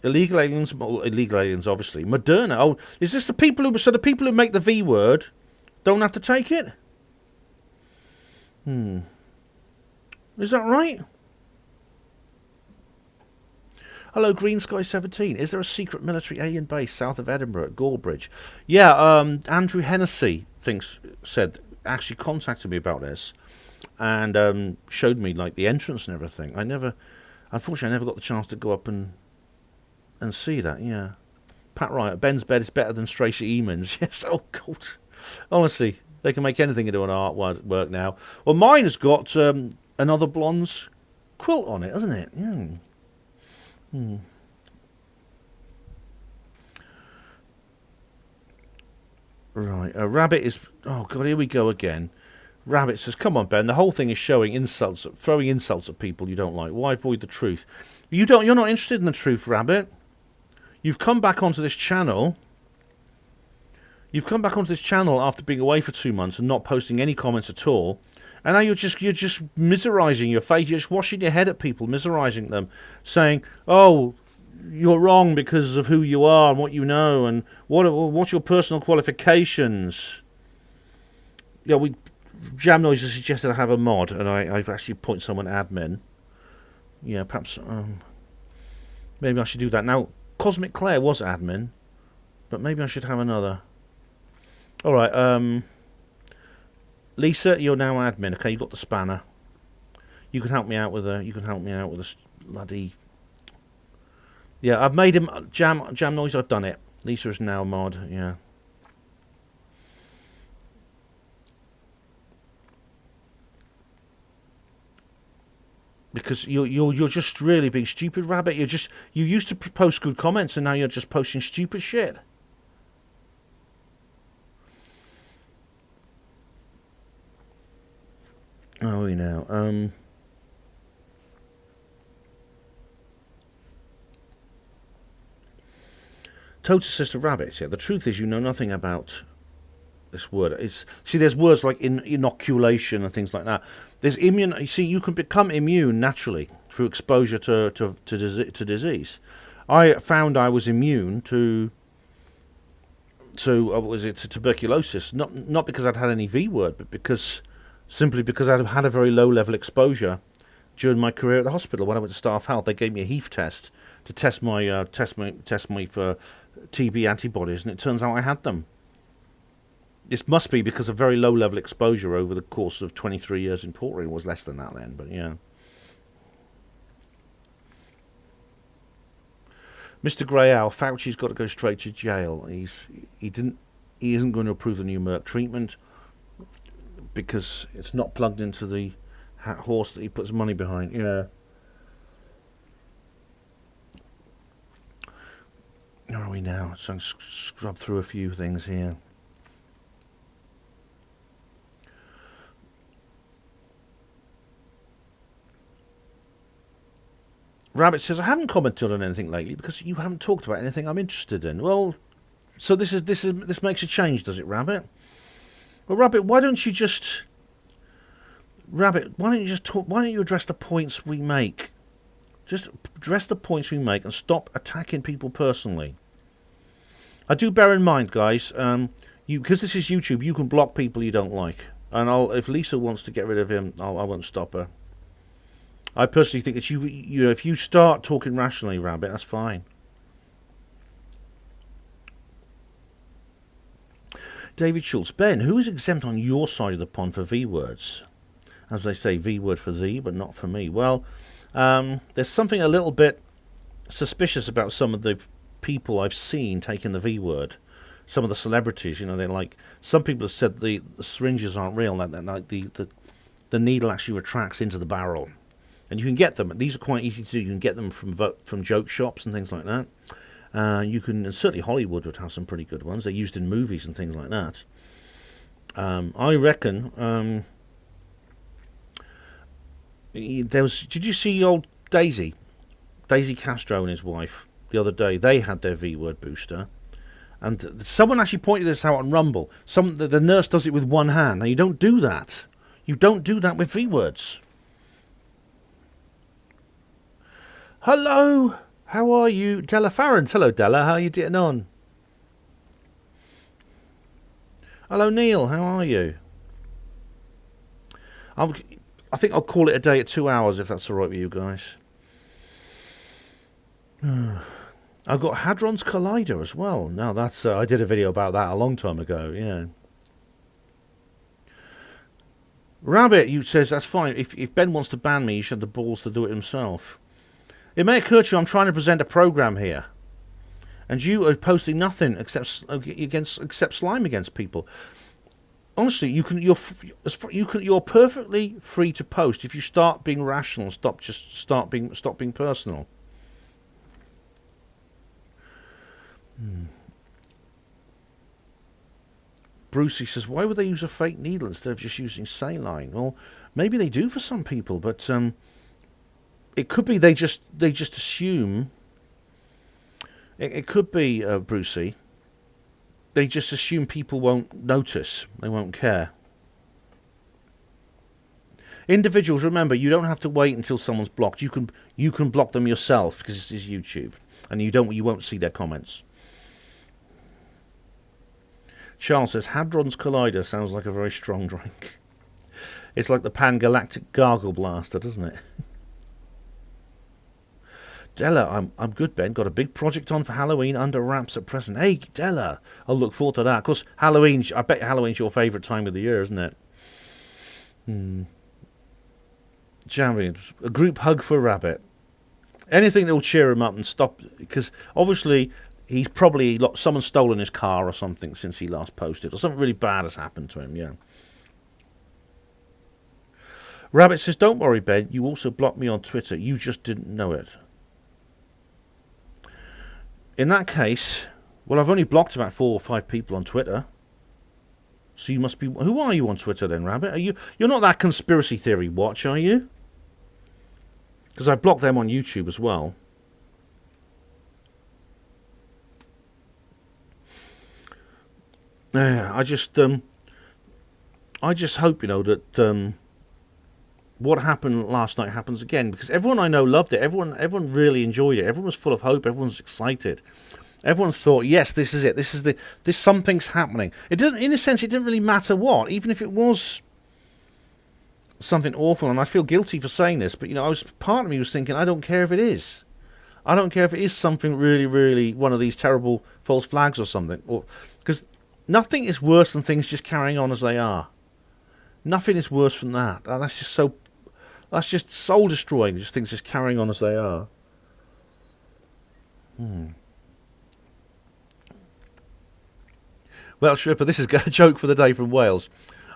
Illegal aliens, well, illegal aliens, obviously. Moderna. Oh, is this the people who? So the people who make the V word don't have to take it? Is that right? Hello, Green Sky 17. Is there a secret military alien base south of Edinburgh at Gorebridge? Yeah, Andrew Hennessy actually contacted me about this and showed me like the entrance and everything. Unfortunately, I never got the chance to go up and see that. Yeah, Pat Wright. Ben's bed is better than Stacey Eamon's. Yes. Oh God. Honestly, they can make anything into an artwork now. Well, mine has got another blonde's quilt on it, hasn't it? Yeah. Right, Rabbit is... Oh, God, here we go again. Rabbit says, come on, Ben, the whole thing is throwing insults at people you don't like. Why avoid the truth? You're not interested in the truth, Rabbit. You've come back onto this channel. You've come back onto this channel after being away for 2 months and not posting any comments at all. And now you're just miserising your face. You're just washing your head at people, miserising them, saying, "Oh, you're wrong because of who you are and what you know, and what's your personal qualifications." Yeah, Jam Noise has suggested I have a mod, and I've actually appointed someone admin. Yeah, perhaps maybe I should do that. Now, Cosmic Claire was admin, but maybe I should have another. All right, Lisa, you're now admin. Okay, you got the spanner. You can help me out with a bloody. Yeah, I've made him Jam Noise. I've done it. Lisa is now a mod. Yeah. Because you're just really being stupid, Rabbit. You used to post good comments, and now you're just posting stupid shit. Oh, you know. Total Sister Rabbit. Yeah, the truth is, you know nothing about this word. There's words like inoculation and things like that. There's immune. You see, you can become immune naturally through exposure to disease. I found I was immune to tuberculosis, not because I'd had any V word, but simply because I'd had a very low level exposure during my career at the hospital. When I went to Staff Health, they gave me a HEAF test to test me for TB antibodies, and it turns out I had them. This must be because of very low level exposure over the course of 23 years in Portland. It was less than that then, but yeah. Mr. Grey Owl, Fauci's got to go straight to jail. He isn't going to approve the new Merck treatment because it's not plugged into the horse that he puts money behind. Yeah. Where are we now? So I'm scrub through a few things here. Rabbit says, I haven't commented on anything lately because you haven't talked about anything I'm interested in. Well, so this makes a change, does it, Rabbit? Well, Rabbit, why don't you talk? Why don't you address the points we make? Just address the points we make and stop attacking people personally. I do bear in mind, guys, because this is YouTube, you can block people you don't like. And if Lisa wants to get rid of him, I won't stop her. I personally think it's you know, if you start talking rationally, Rabbit, that's fine. David Schultz, Ben, who is exempt on your side of the pond for V words? As they say, V word for thee, but not for me. Well, there's something a little bit suspicious about some of the people I've seen taking the V word. Some of the celebrities, you know, they're like, some people have said the syringes aren't real, like the needle actually retracts into the barrel. And you can get them. These are quite easy to do. You can get them from joke shops and things like that. You can, and certainly Hollywood would have some pretty good ones. They're used in movies and things like that. I reckon. Did you see old Daisy Castro and his wife the other day? They had their V word booster, and someone actually pointed this out on Rumble. The nurse does it with one hand. Now you don't do that. You don't do that with V words. Hello, how are you? Della Farrens. Hello, Della. How are you getting on? Hello, Neil. How are you? I think I'll call it a day at 2 hours if that's all right with you guys. I've got Hadron's Collider as well. Now that's I did a video about that a long time ago. Yeah. Rabbit, you says that's fine. If Ben wants to ban me, he should have the balls to do it himself. It may occur to you I'm trying to present a program here, and you are posting nothing except slime against people. Honestly, you're perfectly free to post if you start being rational. Stop being personal. Brucey says, why would they use a fake needle instead of just using saline? Well, maybe they do for some people, but it could be they just assume. It could be, Brucey. They just assume people won't notice. They won't care. Individuals, remember, you don't have to wait until someone's blocked. You can block them yourself because this is YouTube, and you won't see their comments. Charles says, Hadron's Collider sounds like a very strong drink. It's like the Pan-Galactic Gargle Blaster, doesn't it? Della, I'm good, Ben. Got a big project on for Halloween under wraps at present. Hey, Della, I'll look forward to that. Of course, I bet Halloween's your favourite time of the year, isn't it? Jamie, a group hug for Rabbit. Anything that will cheer him up and stop, because obviously he's probably someone's stolen his car or something since he last posted, or something really bad has happened to him. Yeah. Rabbit says, don't worry, Ben. You also blocked me on Twitter. You just didn't know it. In that case, well, I've only blocked about 4 or 5 people on Twitter. So you must be... Who are you on Twitter then, Rabbit? You're not that conspiracy theory watch, are you? Because I blocked them on YouTube as well. I just hope, that what happened last night happens again, because everyone I know loved it. Everyone really enjoyed it. Everyone was full of hope. Everyone was excited. Everyone thought, yes, this is it. This something's happening. It didn't, in a sense, it didn't really matter what, even if it was something awful. And I feel guilty for saying this, but part of me was thinking, I don't care if it is. I don't care if it is something really, really one of these terrible false flags or something, because nothing is worse than things just carrying on as they are. Nothing is worse than that. That's just soul destroying. Just things just carrying on as they are. Well, Shripper, this is a joke for the day from Wales.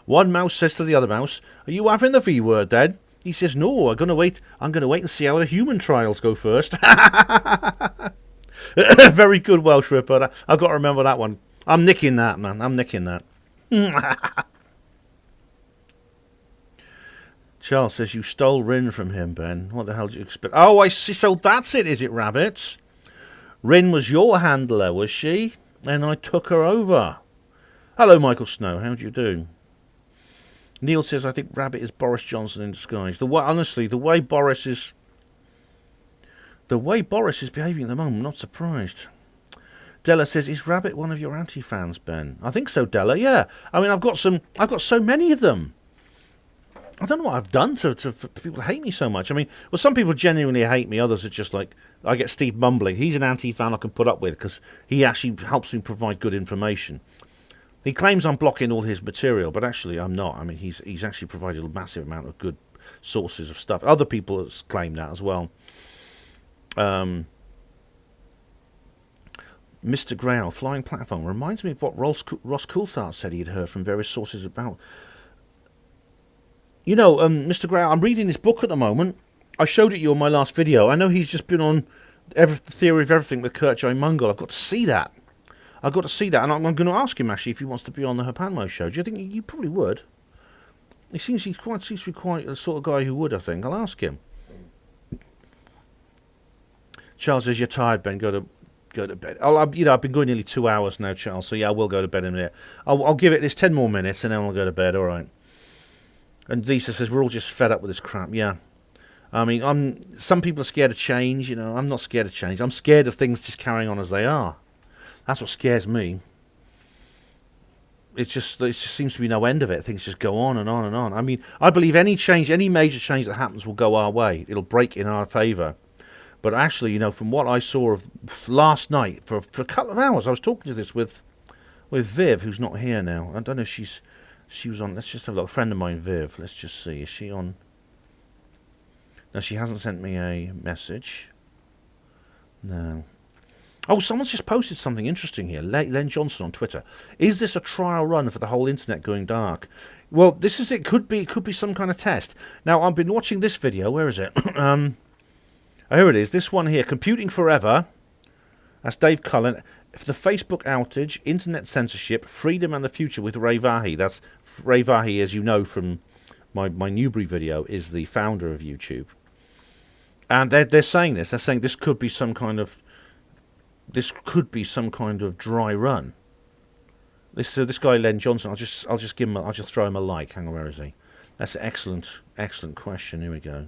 One mouse says to the other mouse, "Are you having the V word, Dad?" He says, "No, I'm gonna wait and see how the human trials go first." Very good, Welsh Ripper. I've got to remember that one. I'm nicking that, man. I'm nicking that. Charles says, you stole Rin from him, Ben. What the hell did you expect? Oh, I see. So that's it, is it, Rabbit? Rin was your handler, was she? And I took her over. Hello, Michael Snow. How do you do? Neil says, I think Rabbit is Boris Johnson in disguise. Honestly, the way Boris is behaving at the moment, I'm not surprised. Della says, is Rabbit one of your anti-fans, Ben? I think so, Della, yeah. I mean, I've got so many of them. I don't know what I've done for people to hate me so much. I mean, well, some people genuinely hate me. Others are just like, I get Steve mumbling. He's an anti-fan I can put up with because he actually helps me provide good information. He claims I'm blocking all his material, but actually I'm not. I mean, he's actually provided a massive amount of good sources of stuff. Other people have claimed that as well. Mr. Grail, flying platform, reminds me of what Ross Coulthard said he had heard from various sources about... Mr. Grail, I'm reading this book at the moment. I showed it you on my last video. I know he's just been on Theory of Everything with Kurt J. Mungle. I've got to see that. And I'm going to ask him, actually, if he wants to be on the Herpanmo show. Do you think you probably would? He seems to be quite the sort of guy who would, I think. I'll ask him. Charles says, you're tired, Ben. Go to bed. I've been going nearly 2 hours now, Charles, so yeah, I will go to bed in a minute. I'll give it this 10 more minutes, and then I'll go to bed, all right. And Lisa says, we're all just fed up with this crap. Yeah. I mean, some people are scared of change. I'm not scared of change. I'm scared of things just carrying on as they are. That's what scares me. It just seems to be no end of it. Things just go on and on and on. I mean, I believe any major change that happens will go our way. It'll break in our favour. But actually, from what I saw of last night, for a couple of hours, I was talking to this with Viv, who's not here now. I don't know if she was on. Let's just have a look. A friend of mine, Viv. Let's just see. Is she on? No, she hasn't sent me a message. No. Oh, someone's just posted something interesting here. Len Johnson on Twitter. Is this a trial run for the whole internet going dark? Well, this is it. Could be some kind of test. Now, I've been watching this video. Where is it? Here it is. This one here. Computing Forever. That's Dave Cullen. For the Facebook outage, internet censorship, freedom and the future with Ray Vahi. That's Ray Vahi, as you know from my Newbury video, is the founder of YouTube. And they're saying this. They're saying this could be some kind of dry run. This guy Len Johnson. I'll just give him. I'll just throw him a like. Hang on, where is he? That's an excellent question. Here we go.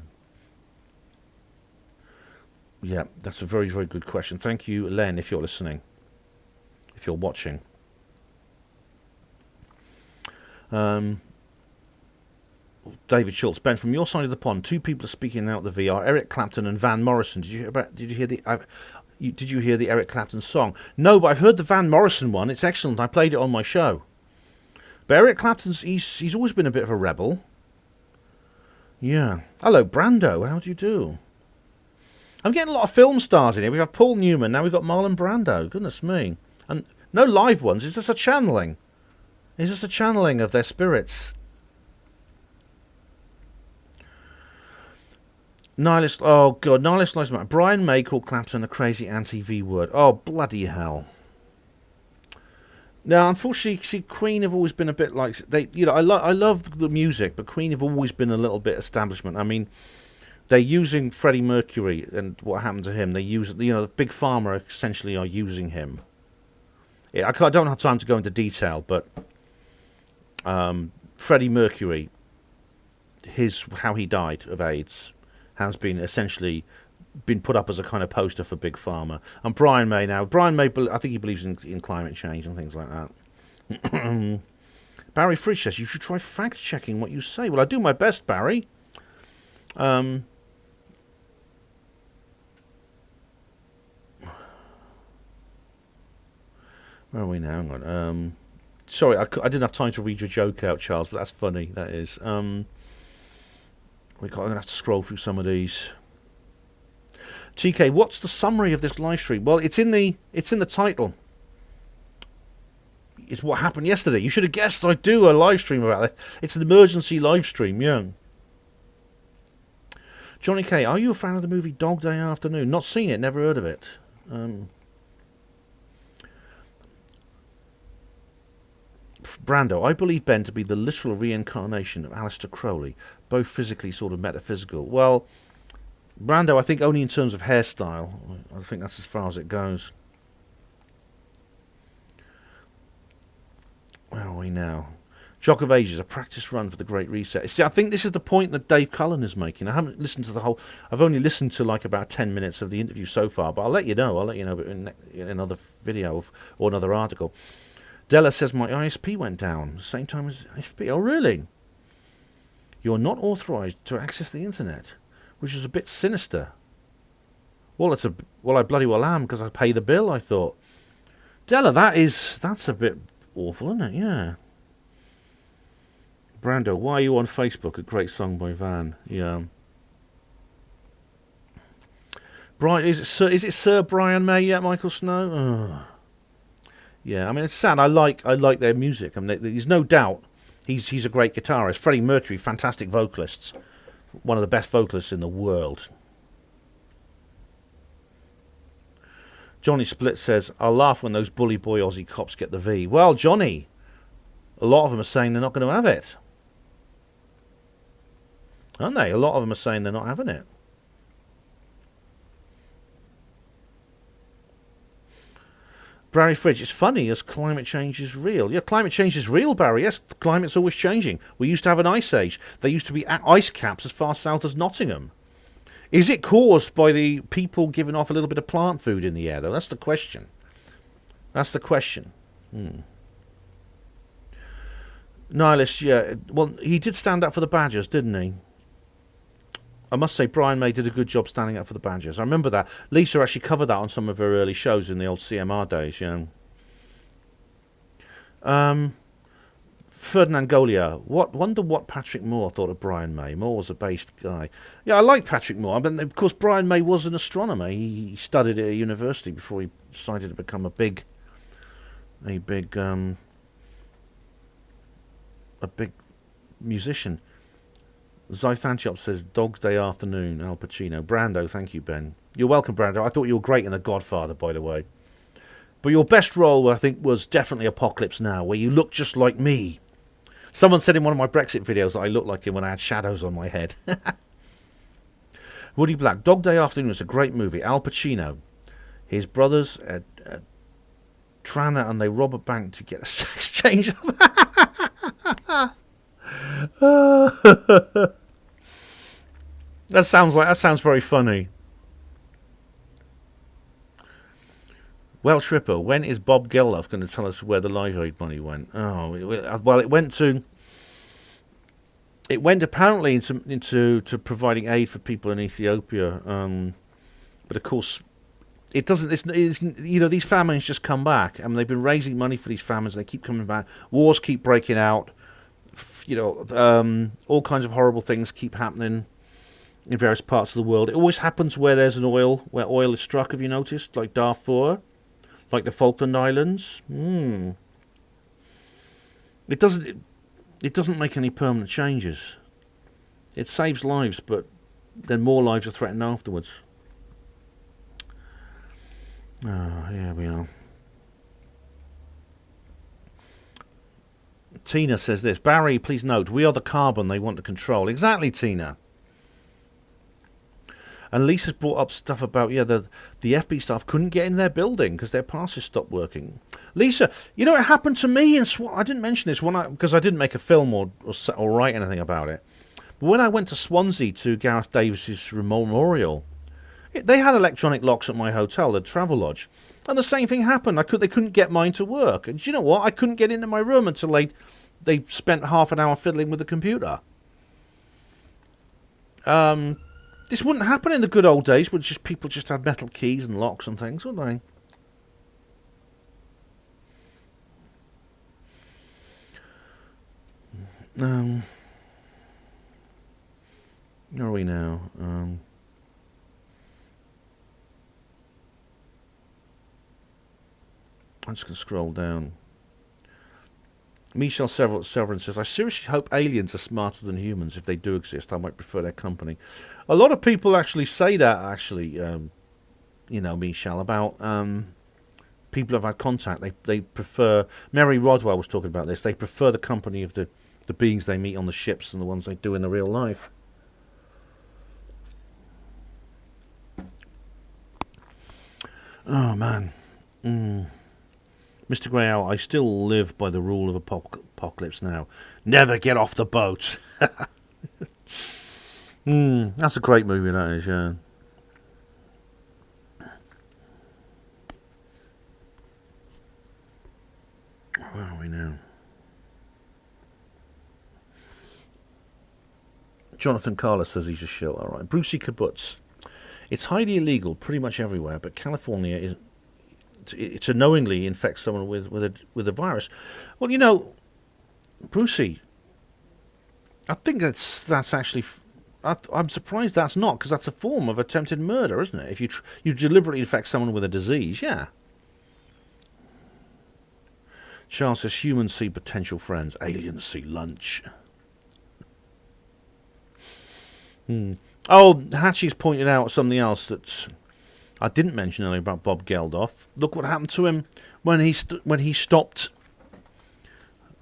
Yeah, that's a very, very good question. Thank you, Len, if you're listening, if you're watching. David Schultz, Ben, from your side of the pond, two people are speaking out the VR: Eric Clapton and Van Morrison. Did you hear the Eric Clapton song? No, but I've heard the Van Morrison one. It's excellent. I played it on my show. But Eric Clapton's he's always been a bit of a rebel. Yeah. Hello, Brando. How do you do? I'm getting a lot of film stars in here. We've got Paul Newman. Now we've got Marlon Brando. Goodness me. And no live ones. It's just a channeling. It's just a channeling of their spirits. Nihilist. Oh, God. Nihilist likes matter. Brian May called Clapton a crazy anti-V word. Oh, bloody hell. Now, unfortunately, see, Queen have always been a bit like... I love the music, but Queen have always been a little bit establishment. I mean... They're using Freddie Mercury, and what happened to him? They use, the Big Pharma essentially are using him. Yeah, I don't have time to go into detail, but Freddie Mercury, how he died of AIDS, has been essentially put up as a kind of poster for Big Pharma. And Brian May, I think he believes in climate change and things like that. Barry Fridge says you should try fact checking what you say. Well, I do my best, Barry. Where are we now? Hang on. Sorry, I didn't have time to read your joke out, Charles, but that's funny. That is. I'm gonna have to scroll through some of these. TK, what's the summary of this live stream? Well, it's in the title. It's what happened yesterday. You should have guessed I do a live stream about it. It's an emergency live stream, yeah. Johnny K, are you a fan of the movie Dog Day Afternoon? Not seen it, never heard of it. Brando, I believe Ben to be the literal reincarnation of Aleister Crowley, both physically sort of metaphysical. Well, Brando, I think only in terms of hairstyle. I think that's as far as it goes. Where are we now? Jock of Ages, a practice run for the Great Reset. See, I think this is the point that Dave Cullen is making. I haven't listened to the whole... I've only listened to like about 10 minutes of the interview so far, but I'll let you know. In another video or another article. Della says my ISP went down, same time as ISP. Oh, really? You're not authorized to access the internet, which is a bit sinister. Well, I bloody well am because I pay the bill, I thought. Della, that's a bit awful, isn't it? Yeah. Brando, why are you on Facebook? A great song by Van. Yeah. Brian, is it Sir Brian May yet, Michael Snow? Ugh. Yeah, I mean, it's sad. I like their music. I mean, there's no doubt he's a great guitarist. Freddie Mercury, fantastic vocalists. One of the best vocalists in the world. Johnny Split says, I'll laugh when those bully boy Aussie cops get the V. Well, Johnny, a lot of them are saying they're not going to have it. Aren't they? A lot of them are saying they're not having it. Barry Fridge, it's funny as climate change is real. Yeah, climate change is real, Barry. Yes, the climate's always changing. We used to have an ice age. There used to be ice caps as far south as Nottingham. Is it caused by the people giving off a little bit of plant food in the air, though? That's the question. That's the question. Nihilist, yeah. Well, he did stand up for the Badgers, didn't he? I must say, Brian May did a good job standing up for the Badgers. I remember that. Lisa actually covered that on some of her early shows in the old CMR days, yeah. Ferdinand Golia, wonder what Patrick Moore thought of Brian May. Moore was a based guy. Yeah, I like Patrick Moore, but of course Brian May was an astronomer. He studied at a university before he decided to become a big musician. Zythanchop says, Dog's Day Afternoon, Al Pacino. Brando, thank you, Ben. You're welcome, Brando. I thought you were great in The Godfather, by the way. But your best role, I think, was definitely Apocalypse Now, where you look just like me. Someone said in one of my Brexit videos that I looked like him when I had shadows on my head. Woody Black, Dog Day Afternoon was a great movie. Al Pacino. His brothers, Tranna, and they rob a bank to get a sex change. That sounds very funny. Welsh Ripper, when is Bob Geldof going to tell us where the Live Aid money went? Oh, well, it went apparently into providing aid for people in Ethiopia. But of course, it doesn't. It's these famines just come back, and they've been raising money for these famines. They keep coming back. Wars keep breaking out. All kinds of horrible things keep happening in various parts of the world. It always happens where there's where oil is struck. Have you noticed? Like Darfur, like the Falkland Islands. It doesn't make any permanent changes. It saves lives, but then more lives are threatened afterwards. Here we are. Tina says this. Barry, please note, we are the carbon they want to control. Exactly, Tina. And Lisa's brought up stuff about, the FB staff couldn't get in their building because their passes stopped working. Lisa, it happened to me in I didn't mention this because I didn't make a film or write anything about it. But when I went to Swansea to Gareth Davis's memorial, they had electronic locks at my hotel, the Travelodge. And the same thing happened. They couldn't get mine to work. And do you know what? I couldn't get into my room until they spent half an hour fiddling with the computer. This wouldn't happen in the good old days, where people just had metal keys and locks and things, wouldn't they? Where are we now? I'm just going to scroll down. Michelle Severin says, I seriously hope aliens are smarter than humans. If they do exist, I might prefer their company. A lot of people actually say that, Michelle, about people who've had contact. They prefer, Mary Rodwell was talking about this, they prefer the company of the beings they meet on the ships than the ones they do in the real life. Oh, man. Mr. Grey Owl, I still live by the rule of Apocalypse Now. Never get off the boat. That's a great movie, that is, yeah. Where are we now? Jonathan Carla says he's a shill. All right. Brucey Kibbutz. It's highly illegal pretty much everywhere, but California is to knowingly infect someone with a virus. Well, Brucey, I think that's actually. I'm surprised that's not, because that's a form of attempted murder, isn't it? If you deliberately infect someone with a disease, yeah. Charles says humans see potential friends, aliens see lunch. Oh, Hatchie's pointed out something else that I didn't mention earlier about Bob Geldof. Look what happened to him when he stopped.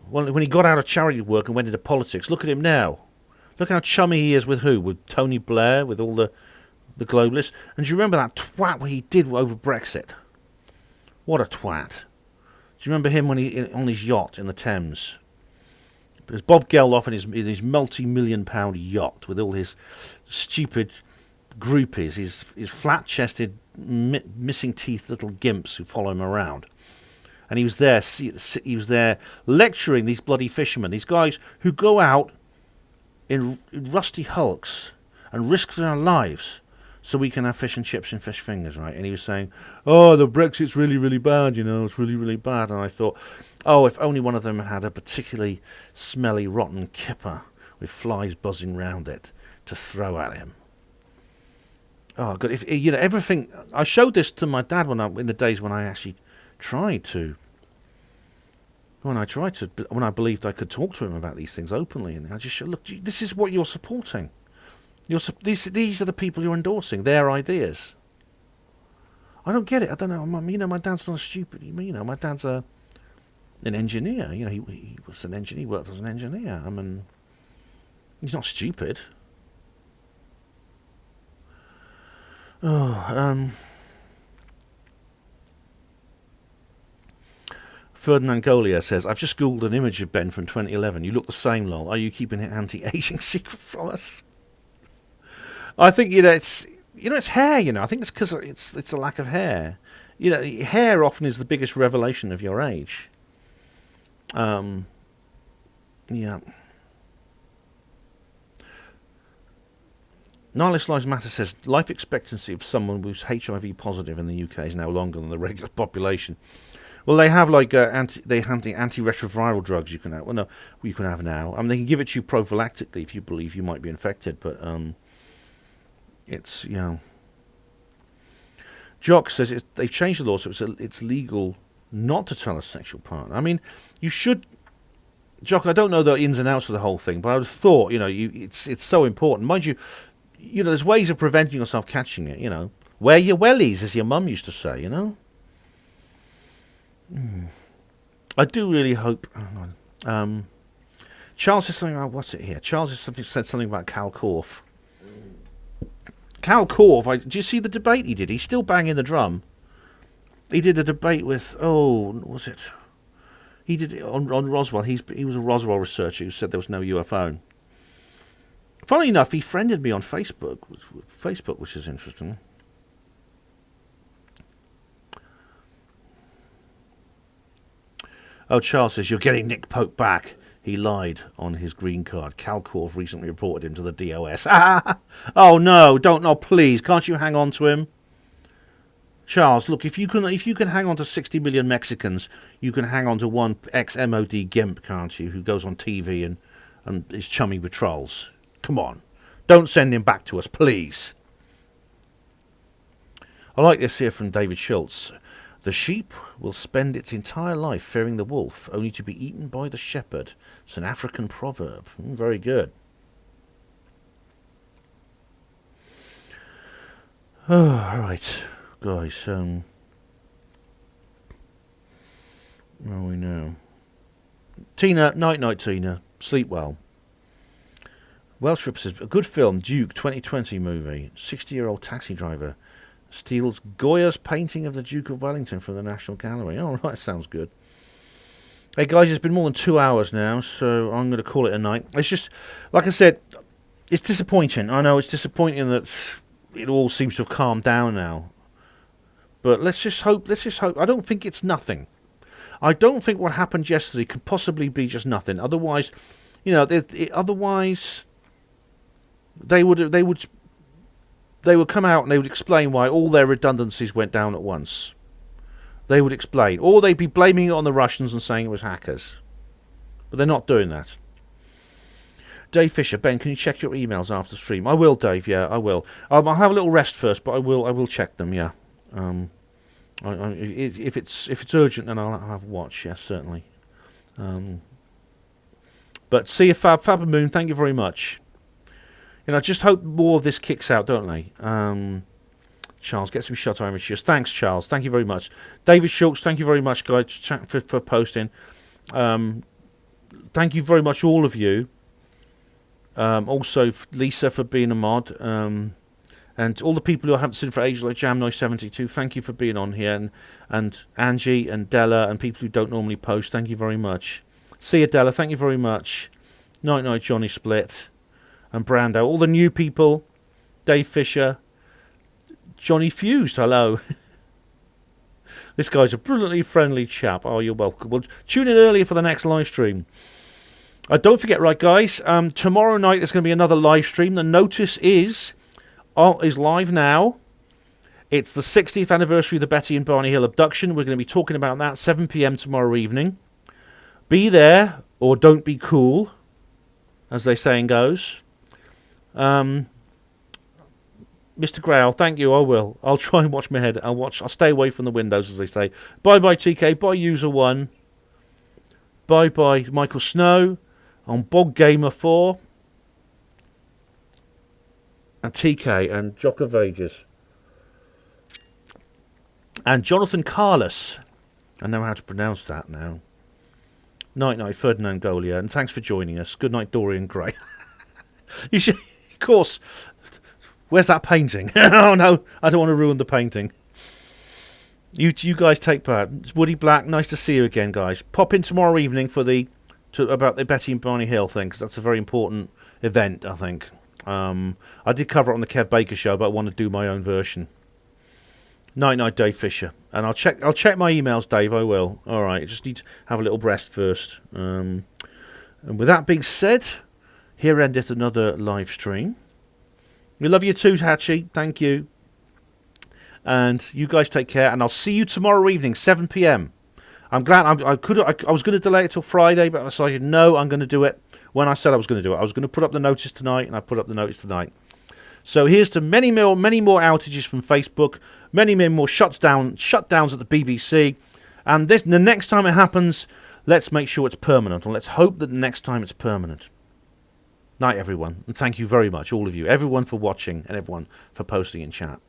Well, when he got out of charity work and went into politics. Look at him now. Look how chummy he is with who? With Tony Blair, with all the globalists. And do you remember that twat what he did over Brexit? What a twat. Do you remember him when on his yacht in the Thames? There's Bob Geldof in his multi-million-pound yacht with all his stupid groupies, his flat-chested, missing teeth little gimps who follow him around. And he was there lecturing these bloody fishermen, these guys who go out in rusty hulks and risk their lives so we can have fish and chips and fish fingers, right? And he was saying, oh, the Brexit's really, really bad, it's really, really bad. And I thought, oh, if only one of them had a particularly smelly, rotten kipper with flies buzzing round it to throw at him. Oh, God, if everything... I showed this to my dad in the days when I actually tried to... When I believed I could talk to him about these things openly. And I just said, look, this is what you're supporting. These are the people you're endorsing, their ideas. I don't get it. I don't know. My dad's not a stupid... my dad's an engineer. He was an engineer. He worked as an engineer. I mean, he's not stupid. Ferdinand Golia says, I've just googled an image of Ben from 2011. You look the same, lol. Are you keeping it anti-aging secret from us? I think, it's hair, I think it's because it's a lack of hair. Hair often is the biggest revelation of your age. Yeah. Nihilist Lives Matter says, life expectancy of someone who's HIV positive in the UK is now longer than the regular population. Well, they have antiretroviral drugs you can have. Well, no, you can have now. They can give it to you prophylactically if you believe you might be infected, but it's Jock says they've changed the law so it's legal not to tell a sexual partner. You should. Jock, I don't know the ins and outs of the whole thing, but I would have thought it's so important, mind you. There's ways of preventing yourself catching it. Wear your wellies, as your mum used to say. I do really hope. Charles says something about what's it here? Charles said something about Cal Korff. Cal Korff. Do you see the debate he did? He's still banging the drum. He did a debate with was it? He did it on Roswell. He was a Roswell researcher who said there was no UFO. Funnily enough, he friended me on Facebook, which is interesting. Oh, Charles says, you're getting Nick Pope back. He lied on his green card. Cal Korff recently reported him to the DOS. Oh, no, please. Can't you hang on to him? Charles, look, if you can hang on to 60 million Mexicans, you can hang on to one ex-MOD gimp, can't you, who goes on TV and is chummy with trolls. Come on. Don't send him back to us, please. I like this here from David Schultz. The sheep will spend its entire life fearing the wolf, only to be eaten by the shepherd. It's an African proverb. Very good. Oh, all right, guys. Where are we now? Tina, night, Tina. Sleep well. Welsh Ripper says, a good film, Duke, 2020 movie. 60-year-old taxi driver steals Goya's painting of the Duke of Wellington from the National Gallery. Oh, right, sounds good. Hey, guys, it's been more than 2 hours now, so I'm going to call it a night. It's just, like I said, it's disappointing. I know it's disappointing that it all seems to have calmed down now. But let's just hope. I don't think it's nothing. I don't think what happened yesterday could possibly be just nothing. Otherwise, they would come out and they would explain why all their redundancies went down at once. They would explain. Or they'd be blaming it on the Russians and saying it was hackers. But they're not doing that. Dave Fisher, Ben, can you check your emails after the stream? I will, Dave, yeah, I will. I'll have a little rest first, but I will check them, yeah. If it's urgent, then I'll have a watch, yes, certainly. But see you, Fab and Moon, thank you very much. I just hope more of this kicks out, don't they? Charles, get some shot images. Thanks, Charles. Thank you very much. David Schultz, thank you very much, guys, for posting. Thank you very much, all of you. Also, Lisa for being a mod. And all the people who I haven't seen for ages, like Jamno72, thank you for being on here. And Angie and Della and people who don't normally post, thank you very much. See you, Della. Thank you very much. Night, Johnny Split. And Brando. All the new people, Dave Fisher. Johnny Fused, hello. This guy's a brilliantly friendly chap. Oh, you're welcome. Well, tune in earlier for the next live stream. Don't forget, right, guys, tomorrow night there's going to be another live stream. The notice is live now. It's the 60th anniversary of the Betty and Barney Hill abduction. We're going to be talking about that 7 p.m. tomorrow evening. Be there or don't be cool, as the saying goes. Mr. Growl, thank you. I will. I'll try and watch my head. I'll stay away from the windows, as they say. Bye bye TK. Bye User One. Bye bye Michael Snow. On Bog Gamer 4. And TK and Jock of Ages. And Jonathan Carlos. I know how to pronounce that now. Night night Ferdinand Golia. And thanks for joining us. Good night Dorian Gray. You should, of course. Where's that painting? Oh no, I don't want to ruin the painting. You guys take part. It's Woody Black, nice to see you again, guys. Pop in tomorrow evening for about the Betty and Barney Hill thing, because that's a very important event, I think. I did cover it on the Kev Baker show, but I want to do my own version. Night, Dave Fisher. And I'll check my emails, Dave, I will. All right, I just need to have a little rest first. And with that being said, here endeth another live stream. We love you too, Hatchie. Thank you. And you guys take care, and I'll see you tomorrow evening, 7 p.m. I'm glad I was going to delay it till Friday, but I decided no, I'm going to do it when I said I was going to do it. I was going to put up the notice tonight, and I put up the notice tonight. So here's to many more outages from Facebook, many more shutdowns at the BBC, and the next time it happens, let's make sure it's permanent, and let's hope that the next time it's permanent. Night, everyone, and thank you very much, all of you, everyone for watching, and everyone for posting in chat.